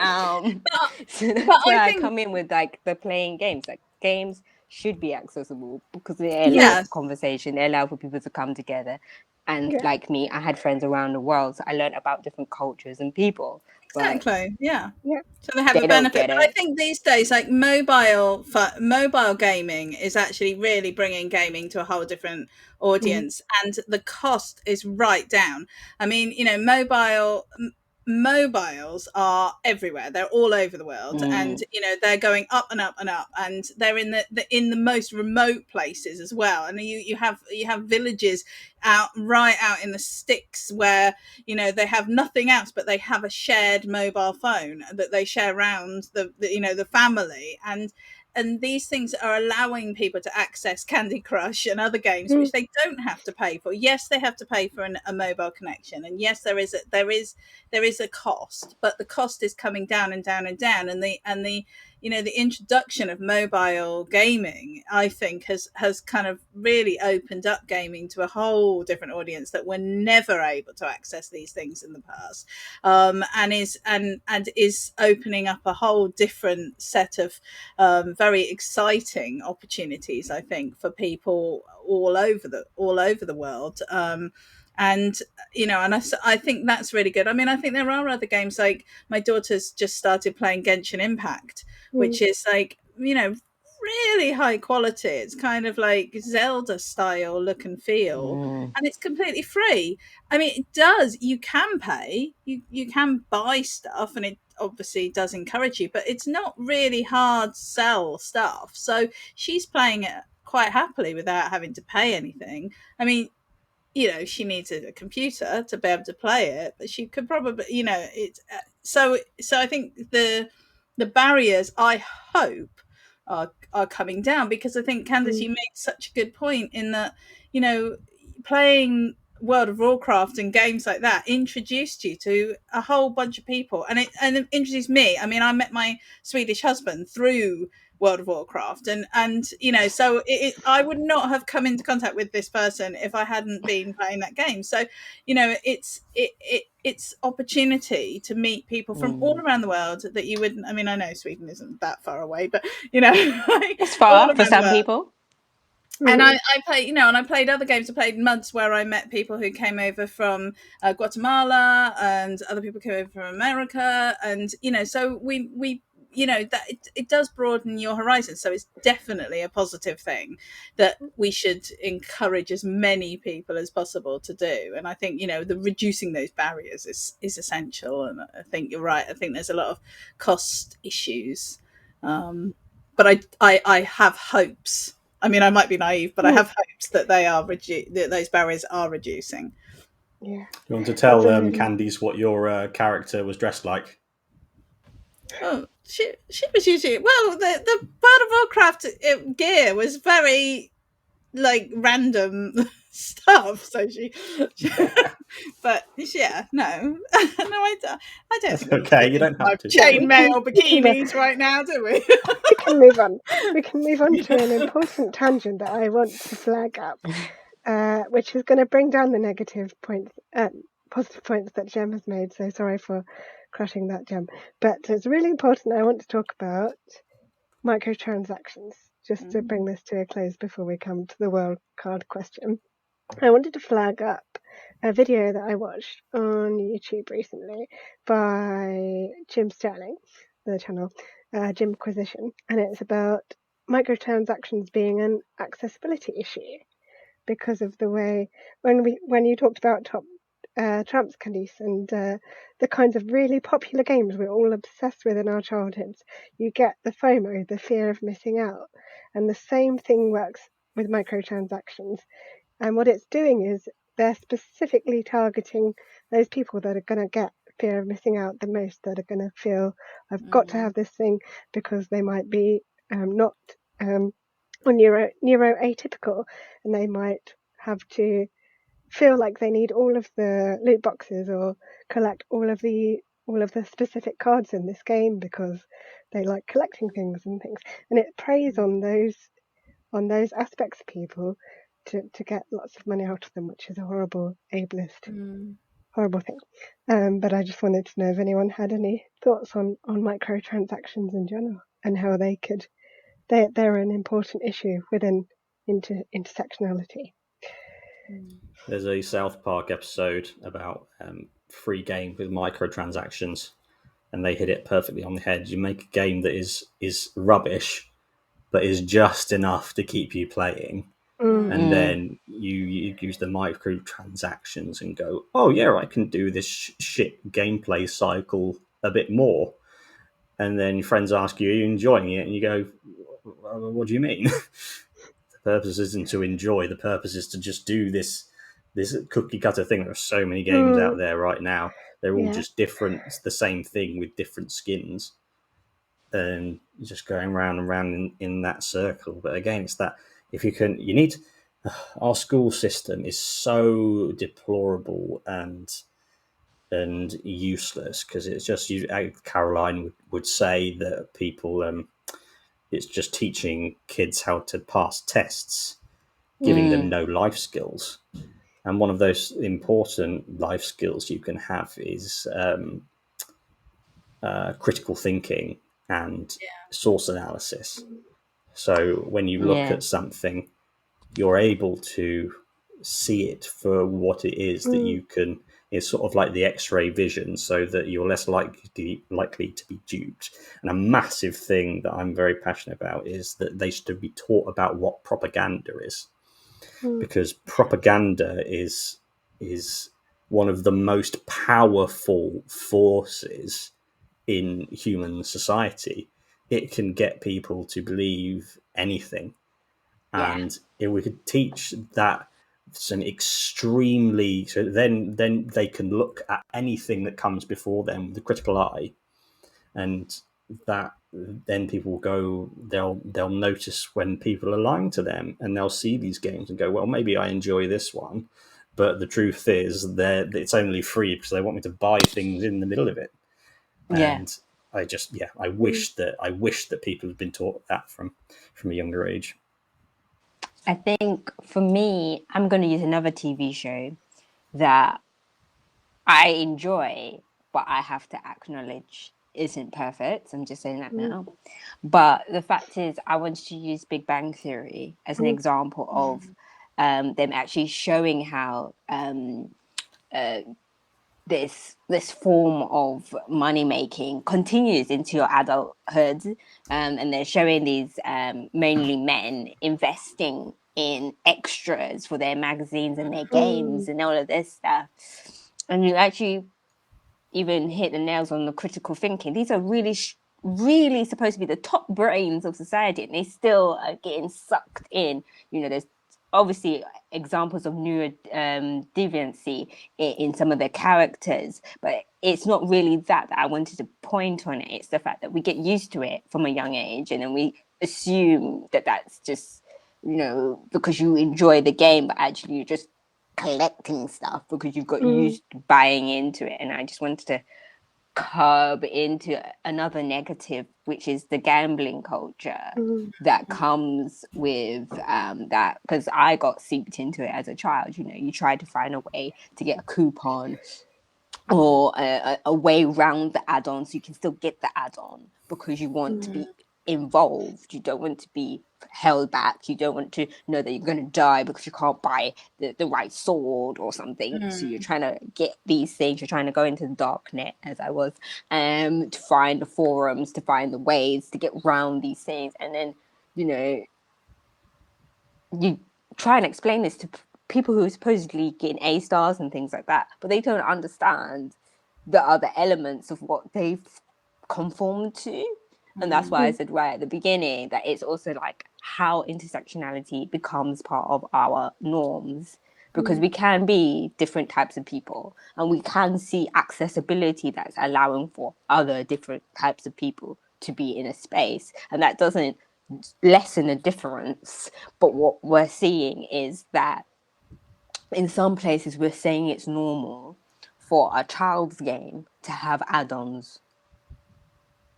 So But that's where I I think, come in with like the playing games. Like games should be accessible because they allow yes, for conversation, they allow for people to come together. And Yeah. like me, I had friends around the world, so I learned about different cultures and people. But exactly, yeah. Yeah. So they have they a don't benefit. get But I it. think these days, like mobile gaming is actually really bringing gaming to a whole different audience, and the cost is right down. I mean, you know, mobiles are everywhere. They're all over the world, and you know they're going up and up and up, and they're in the most remote places as well. And you have villages right out in the sticks where, you know, they have nothing else, but they have a shared mobile phone that they share around the family. And these things are allowing people to access Candy Crush and other games which they don't have to pay for. Yes, they have to pay for a mobile connection, and yes, there is a cost, but the cost is coming down and down and down. And the you know, the introduction of mobile gaming, I think, has kind of really opened up gaming to a whole different audience that were never able to access these things in the past, and is opening up a whole different set of very exciting opportunities, I think, for people all over the world. And you know, and I think that's really good. I mean, I think there are other games, like my daughter's just started playing Genshin Impact, which is like, you know, really high quality. It's kind of like Zelda style look and feel, and it's completely free. I mean, it does, you can pay, you can buy stuff, and it obviously does encourage you, but it's not really hard to sell stuff. So she's playing it quite happily without having to pay anything. I mean, you know, she needs a computer to be able to play it, but she could probably, you know, it's so I think the barriers, I hope, are coming down, because I think, Kanndiss, you made such a good point in that, you know, playing World of Warcraft and games like that introduced you to a whole bunch of people, and it introduced me. I mean, I met my Swedish husband through World of Warcraft, and you know, so I would not have come into contact with this person if I hadn't been playing that game. So, you know, it's opportunity to meet people from all around the world that you wouldn't. I mean, I know Sweden isn't that far away, but you know, It's all far for around the some world. people. And I played, you know, and I played other games. I played months where I met people who came over from Guatemala, and other people came over from America, and you know, so we you know, that it does broaden your horizon. So it's definitely a positive thing that we should encourage as many people as possible to do. And I think, you know, the reducing those barriers is essential. And I think you're right. I think there's a lot of cost issues, but I have hopes. I mean, I might be naive, but I have hopes that that those barriers are reducing. Yeah. You want to tell Really... Candice what your character was dressed like? Oh, she was usually, well, the World of Warcraft gear was very like random stuff. So but yeah, no, I don't think we need to Okay, get you into don't my have to. Yeah, chainmail we can bikinis right now, do we? we can move on. We can move on to an important tangent that I want to flag up, which is going to bring down the negative points, positive points that Jem has made. So sorry for crushing that, Jem. But it's really important. I want to talk about microtransactions, just to bring this to a close before we come to the world card question. I wanted to flag up a video that I watched on YouTube recently by Jim Sterling, the channel Jimquisition, and it's about microtransactions being an accessibility issue because of the way when you talked about Trump's Kanndiss, and the kinds of really popular games we're all obsessed with in our childhoods, you get the FOMO, the fear of missing out, and the same thing works with microtransactions. And what it's doing is they're specifically targeting those people that are going to get fear of missing out the most, that are going to feel, I've got to have this thing, because they might be not neuroatypical, and they might have to feel like they need all of the loot boxes or collect all of the specific cards in this game because they like collecting things and things. And it preys on those aspects of people to get lots of money out of them, which is a horrible ableist horrible thing. But I just wanted to know if anyone had any thoughts on microtransactions in general and how they're an important issue within intersectionality. There's a South Park episode about free game with microtransactions, and they hit it perfectly on the head. You make a game that is rubbish, but is just enough to keep you playing. And then you use the microtransactions and go, oh yeah, I can do this shit gameplay cycle a bit more. And then your friends ask you, are you enjoying it? And you go, what do you mean? The purpose isn't to enjoy. The purpose is to just do this cookie cutter thing. There are so many games out there right now. They're all just different. It's the same thing with different skins. And just going round and round in that circle. But again, it's that our school system is so deplorable and useless, because it's just Caroline would say that people it's just teaching kids how to pass tests, giving them no life skills. And one of those important life skills you can have is critical thinking and source analysis. So when you look at something, you're able to see it for what it is that you can. It's sort of like the X-ray vision, so that you're less likely to be duped. And a massive thing that I'm very passionate about is that they should be taught about what propaganda is, because propaganda is one of the most powerful forces in human society. It can get people to believe anything. And if we could teach that some extremely, so then they can look at anything that comes before them with a critical eye, and that then people will go, they'll notice when people are lying to them, and they'll see these games and go, well, maybe I enjoy this one, but the truth is that it's only free because they want me to buy things in the middle of it. And I wish that people had been taught that from a younger age. I think for me, I'm going to use another TV show that I enjoy, but I have to acknowledge isn't perfect. I'm just saying that now. But the fact is, I wanted to use Big Bang Theory as an example of them actually showing how this form of money making continues into your adulthood, and they're showing these mainly men investing in extras for their magazines and their games and all of this stuff. And you actually even hit the nails on the critical thinking. These are really really supposed to be the top brains of society, and they still are getting sucked in. There's obviously examples of neurodivergency in some of their characters, but it's not really that I wanted to point on it. It's the fact that we get used to it from a young age, and then we assume that that's just because you enjoy the game, but actually you're just collecting stuff because you've got used to buying into it. And I just wanted to curb into another negative, which is the gambling culture that comes with that, because I got seeped into it as a child. You try to find a way to get a coupon or a way around the add-on so you can still get the add-on because you want to be involved. You don't want to be held back. You don't want to know that you're going to die because you can't buy the right sword or something. So you're trying to get these things. You're trying to go into the dark net, as I was, to find the forums, to find the ways to get around these things. And then you try and explain this to people who are supposedly getting A stars and things like that, but they don't understand the other elements of what they've conformed to. And that's why I said right at the beginning that it's also like how intersectionality becomes part of our norms, because we can be different types of people and we can see accessibility that's allowing for other different types of people to be in a space. And that doesn't lessen the difference. But what we're seeing is that in some places we're saying it's normal for a child's game to have add-ons.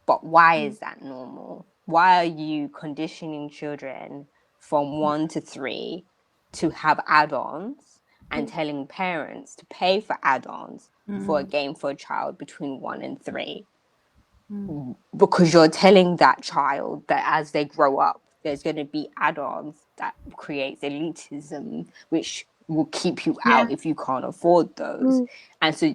But why is that normal? Why are you conditioning children from 1 to 3 to have add-ons? and telling parents to pay for add-ons for a game for a child between 1 and 3. Because you're telling that child that as they grow up, there's going to be add-ons that creates elitism, which will keep you out if you can't afford those. And so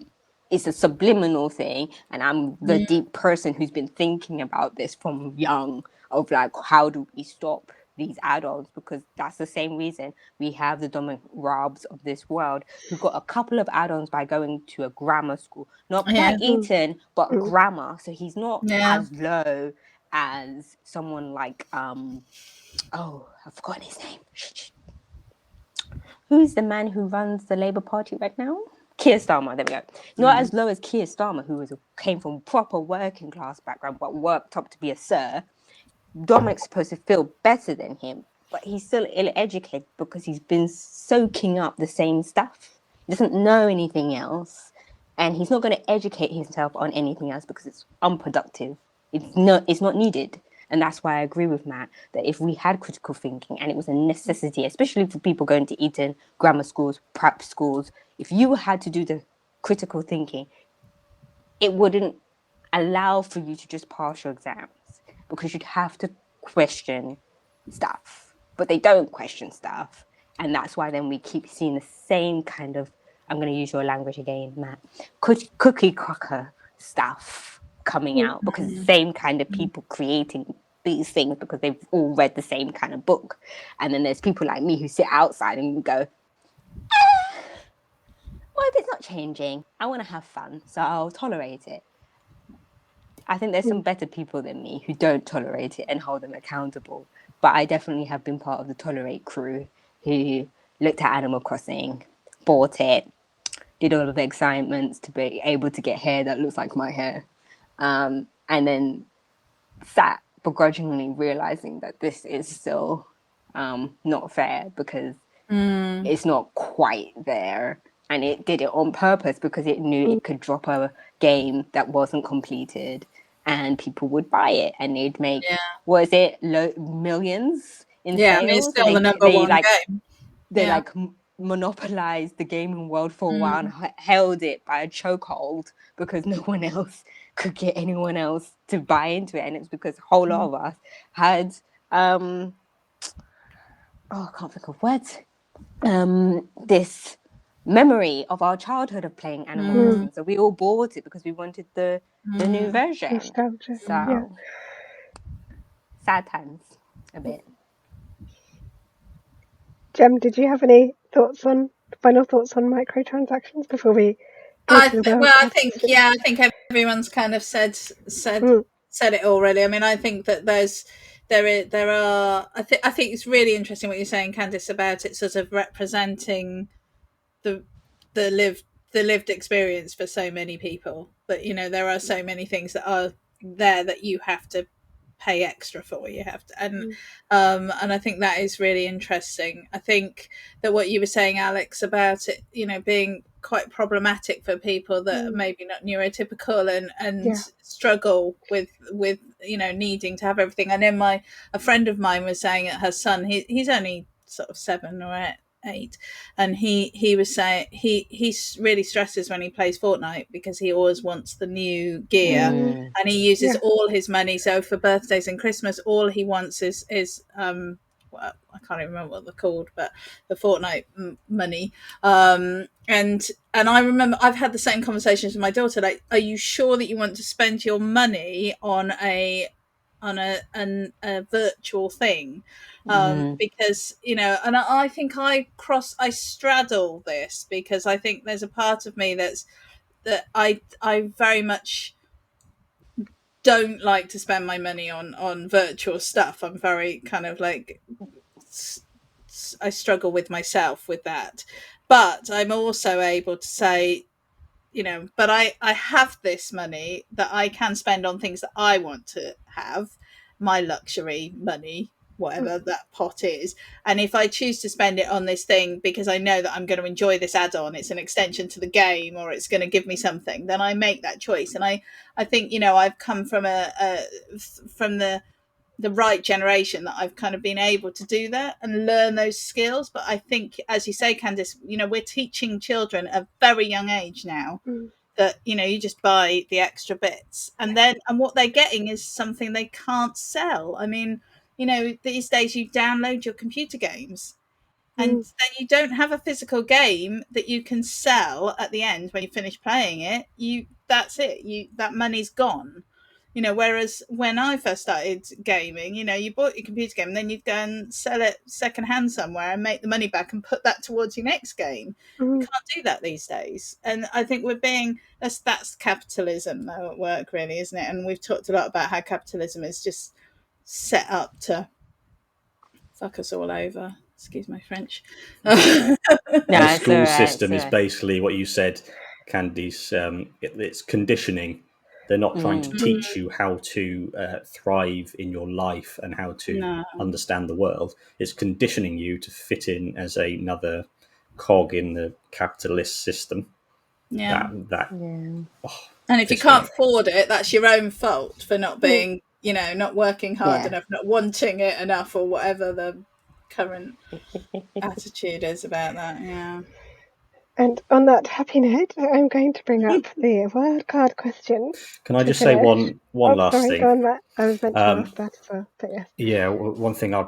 it's a subliminal thing. And I'm the deep person who's been thinking about this from young, of like, how do we stop these add-ons? Because that's the same reason we have the Dominic Raabs of this world who got a couple of add-ons by going to a grammar school, not quite Eton, but grammar. So he's not as low as someone like I've forgotten his name. Who's the man who runs the Labour Party right now? Keir Starmer, there we go. Not as low as Keir Starmer, who came from proper working class background, but worked up to be a sir. Dominic's supposed to feel better than him, but he's still ill-educated because he's been soaking up the same stuff. He doesn't know anything else, and he's not going to educate himself on anything else because it's unproductive. It's not needed. And that's why I agree with Matt that if we had critical thinking and it was a necessity, especially for people going to Eton, grammar schools, prep schools, if you had to do the critical thinking, it wouldn't allow for you to just pass your exams because you'd have to question stuff. But they don't question stuff. And that's why then we keep seeing the same kind of, I'm going to use your language again, Matt, cookie cracker stuff coming out because the same kind of people creating these things because they've all read the same kind of book. And then there's people like me who sit outside and go, well, if it's not changing, I want to have fun, so I'll tolerate it. I think there's some better people than me who don't tolerate it and hold them accountable. But I definitely have been part of the Tolerate crew who looked at Animal Crossing, bought it, did all of the excitements to be able to get hair that looks like my hair, and then sat begrudgingly realizing that this is still not fair because it's not quite there. And it did it on purpose because it knew it could drop a game that wasn't completed and people would buy it and they'd make, millions in sales? I mean, it's still the number one game. They monopolized the gaming world for a while and held it by a chokehold because no one else could get anyone else to buy into it. And it's because a whole lot of us had, I can't think of words, this memory of our childhood of playing Animal Crossing. So we all bought it because we wanted the new version. Nostalgia. So sad times a bit. Jem, did you have any final thoughts on microtransactions before we go to the world? I think everyone's kind of said it already. I mean, I think that there are. I think it's really interesting what you're saying, Kanndiss, about it sort of representing the lived experience for so many people. But there are so many things that are there that you have to pay extra for. You have to, and I think that is really interesting. I think that what you were saying, Alex, about it, being quite problematic for people that are maybe not neurotypical and struggle with needing to have everything. I know a friend of mine was saying that her son, he's only sort of 7 or 8, and he was saying he really stresses when he plays Fortnite because he always wants the new gear and he uses all his money. So for birthdays and Christmas, all he wants is well, I can't even remember what they're called, but the Fortnite money. And I remember I've had the same conversations with my daughter. Like, are you sure that you want to spend your money on a virtual thing? Because and I think I straddle this because I think there's a part of me that I very much don't like to spend my money on virtual stuff. I'm very kind of like, I struggle with myself with that, but I'm also able to say, but I have this money that I can spend on things that I want to have, my luxury money, whatever that pot is. And if I choose to spend it on this thing because I know that I'm going to enjoy this add-on, it's an extension to the game, or it's going to give me something, then I make that choice. And I think, I've come from from the the right generation that I've kind of been able to do that and learn those skills. But I think, as you say, Kanndiss, we're teaching children at a very young age now that, you just buy the extra bits and what they're getting is something they can't sell. I mean, these days you download your computer games and then you don't have a physical game that you can sell at the end when you finish playing it. That's it. That money's gone. Whereas when I first started gaming, you bought your computer game and then you'd go and sell it secondhand somewhere and make the money back and put that towards your next game. You can't do that these days. And I think that's capitalism though at work, really, isn't it? And we've talked a lot about how capitalism is just set up to fuck us all over. Excuse my French. The school system is basically what you said, Kanndiss. It's conditioning. They're not trying to teach you how to thrive in your life and how to understand the world. It's conditioning you to fit in as another cog in the capitalist system. Yeah. And if you can't afford it, that's your own fault for not being, not working hard enough, not wanting it enough, or whatever the current attitude is about that. Yeah. And on that happy note, I'm going to bring up the wildcard question. Can I just say one last thing? Go on, Matt. I was meant to ask that as well, but yes. Yeah, one thing I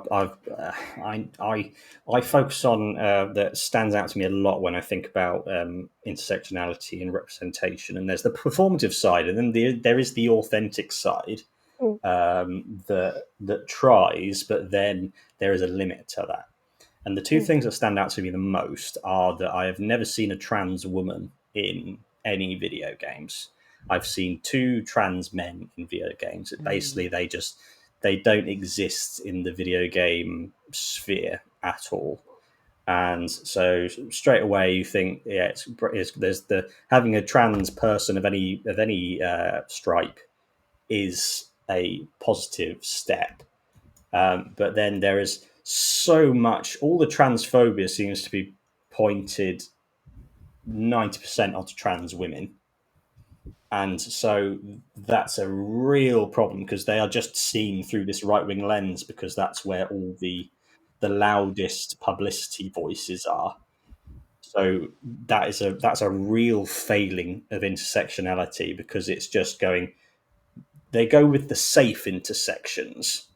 focus on that stands out to me a lot when I think about intersectionality and representation, and there's the performative side, and then there is the authentic side that tries, but then there is a limit to that. And the two things that stand out to me the most are that I have never seen a trans woman in any video games. I've seen 2 trans men in video games. Basically, they don't exist in the video game sphere at all. And so straight away you think, there's the having a trans person of any stripe is a positive step. But then there is so much, all the transphobia seems to be pointed 90% onto trans women. And so that's a real problem because they are just seen through this right-wing lens because that's where all the loudest publicity voices are. So that's a real failing of intersectionality because it's just they go with the safe intersections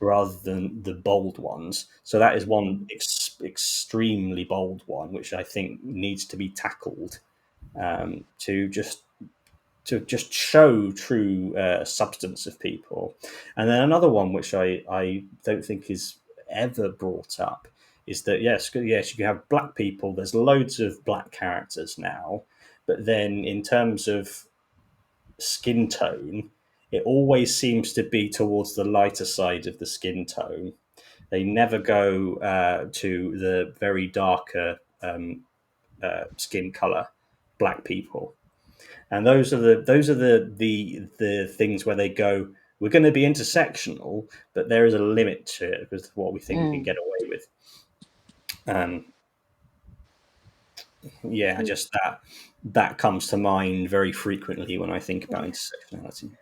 rather than the bold ones. So that is one extremely bold one, which I think needs to be tackled to just show true substance of people. And then another one, which I don't think is ever brought up, is that yes, you can have black people. There's loads of black characters now, but then in terms of skin tone, it always seems to be towards the lighter side of the skin tone. They never go to the very darker skin color black people, and those are the things where they go, we're going to be intersectional, but there is a limit to it because of what we think we can get away with. Just that comes to mind very frequently when I think about intersectionality.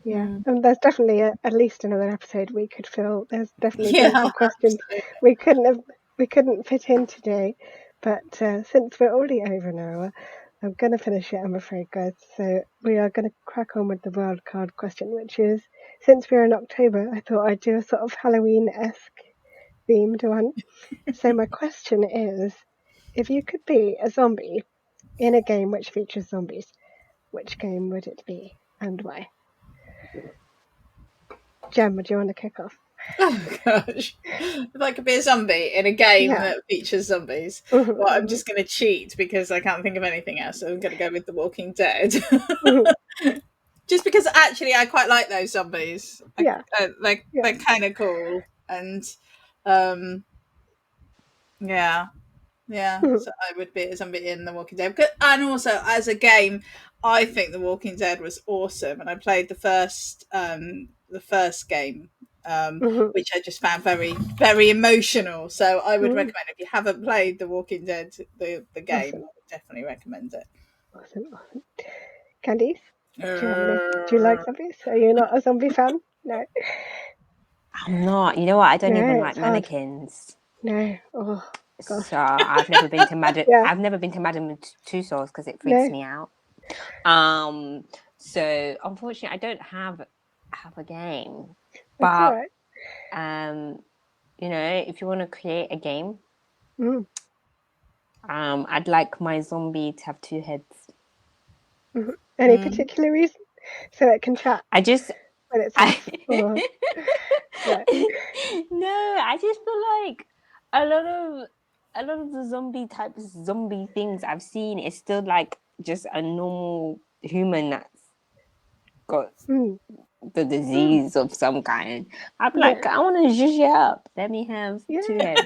Yeah, and there's definitely at least another episode we could fill. There's definitely been some questions we couldn't fit in today, but since we're already over an hour, I'm going to finish it, I'm afraid, guys. So we are going to crack on with the wildcard question, which is, since we're in October, I thought I'd do a sort of Halloween-esque themed one. So my question is, if you could be a zombie in a game which features zombies, which game would it be and why? Jem, would you want to kick off? Oh gosh, if I could be a zombie in a game that features zombies, well, I'm just going to cheat because I can't think of anything else. So I'm going to go with The Walking Dead. Just because actually I quite like those zombies. They're kind of cool, and so I would be a zombie in The Walking Dead. And also as a game, I think The Walking Dead was awesome, and I played the first game, which I just found very, very emotional. So I would recommend, if you haven't played The Walking Dead, the game, I would definitely recommend it. Awesome. Kanndiss, do you like zombies? Are you not a zombie fan? No. I'm not. You know what? I don't No, even it's like hard. mannequins. No. Oh, gosh. So I've never been to Madame. Yeah. I've never been to Madame Tussauds because it freaks No. me out. So unfortunately, I don't have a game. That's all But right. you know, if you want to create a game, Mm. I'd like my zombie to have 2 heads. Mhm. Any particular reason? So it can chat I just when it's off? Or... Yeah. No, I just feel like a lot of the zombie things I've seen is still like just a normal human that's got Mm. the disease of some kind. I'm Yeah. like, I want to zhuzh you up. Let me have Yeah. 2 heads.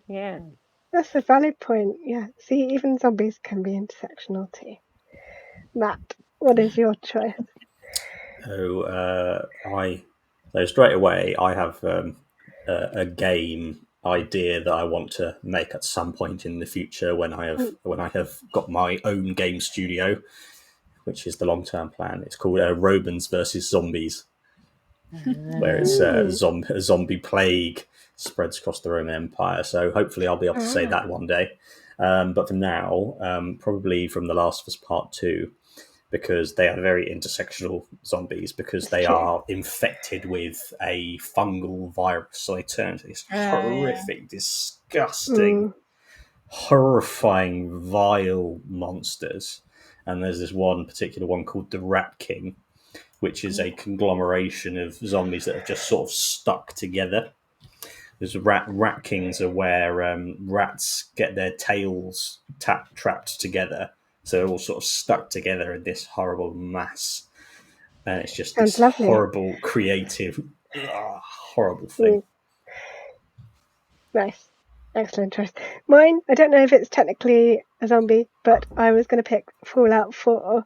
Yeah. That's a valid point. Yeah. See, even zombies can be intersectional too. Matt, what is your choice? So straight away I have a game idea that I want to make at some point in the future when I have got my own game studio, which is the long term plan. It's called Romans versus Zombies, where it's a zombie plague spreads across the Roman Empire. So hopefully I'll be able to say that one day. But for now, probably from The Last of Us Part 2, because they are very intersectional zombies, because they are infected with a fungal virus. So they turn into these horrific, disgusting, horrifying, vile monsters. And there's this one particular one called the Rat King, which is a conglomeration of zombies that have just sort of stuck together. There's rat kings are where rats get their tails trapped together, so they're all sort of stuck together in this horrible mass, and it's just Sounds this lovely. horrible, creative, horrible thing. Nice. Excellent choice. Mine, I don't know if it's technically a zombie, but I was going to pick Fallout 4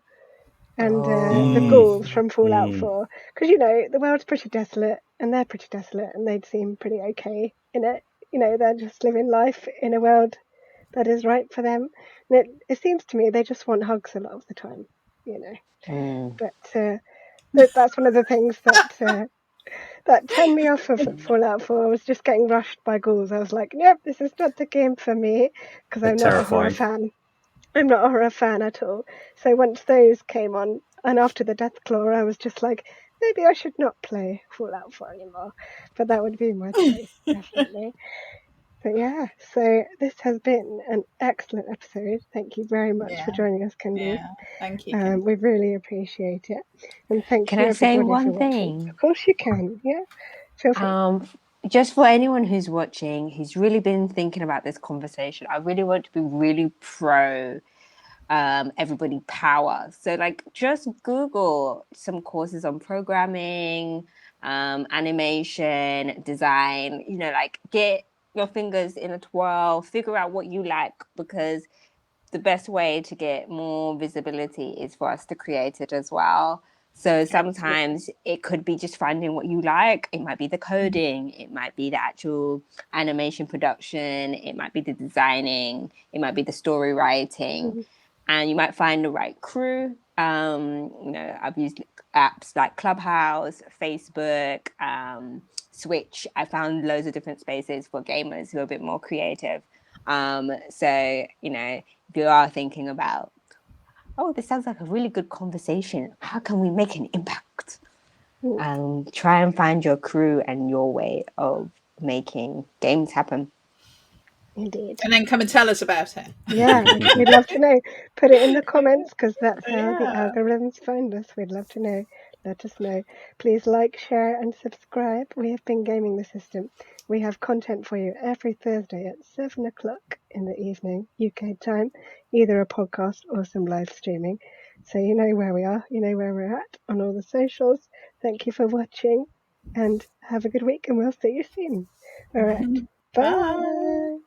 and the ghouls from Fallout 4. Because, you know, the world's pretty desolate, and they're pretty desolate, and they'd seem pretty okay in it. You know, they're just living life in a world that is right for them. And it seems to me they just want hugs a lot of the time, you know. But that's one of the things that turned me off of Fallout 4. I was just getting rushed by ghouls. I was like, nope, this is not the game for me, because I'm not a horror fan. I'm not a horror fan at all. So once those came on, and after the Deathclaw, I was just like, maybe I should not play Fallout 4 anymore. But that would be my choice, definitely. But yeah, so this has been an excellent episode. Thank you very much for joining us, Kanndiss. Yeah, thank you. We really appreciate it. And thank Can you, I say everybody, one for watching. thing? Of course you can, yeah. Feel free. Just for anyone who's watching, who's really been thinking about this conversation, I really want to be really pro everybody power. So like just Google some courses on programming, animation, design, you know, like get your fingers in a twirl, figure out what you like, because the best way to get more visibility is for us to create it as well. So sometimes it could be just finding what you like. It might be the coding, it might be the actual animation production, it might be the designing, it might be the story writing, and you might find the right crew. You know, I've used apps like Clubhouse, Facebook, Switch. I found loads of different spaces for gamers who are a bit more creative. So, you know, if you are thinking about, oh, this sounds like a really good conversation, how can we make an impact? Try and find your crew and your way of making games happen. Indeed. And then come and tell us about it. Yeah, we'd love to know. Put it in the comments, because that's how the algorithms find us. We'd love to know. Let us know. Please like, share, and subscribe. We have been gaming the system. We have content for you every Thursday at 7 o'clock in the evening, UK time, either a podcast or some live streaming. So you know where we are, you know where we're at on all the socials. Thank you for watching, and have a good week, and we'll see you soon. All right. Bye.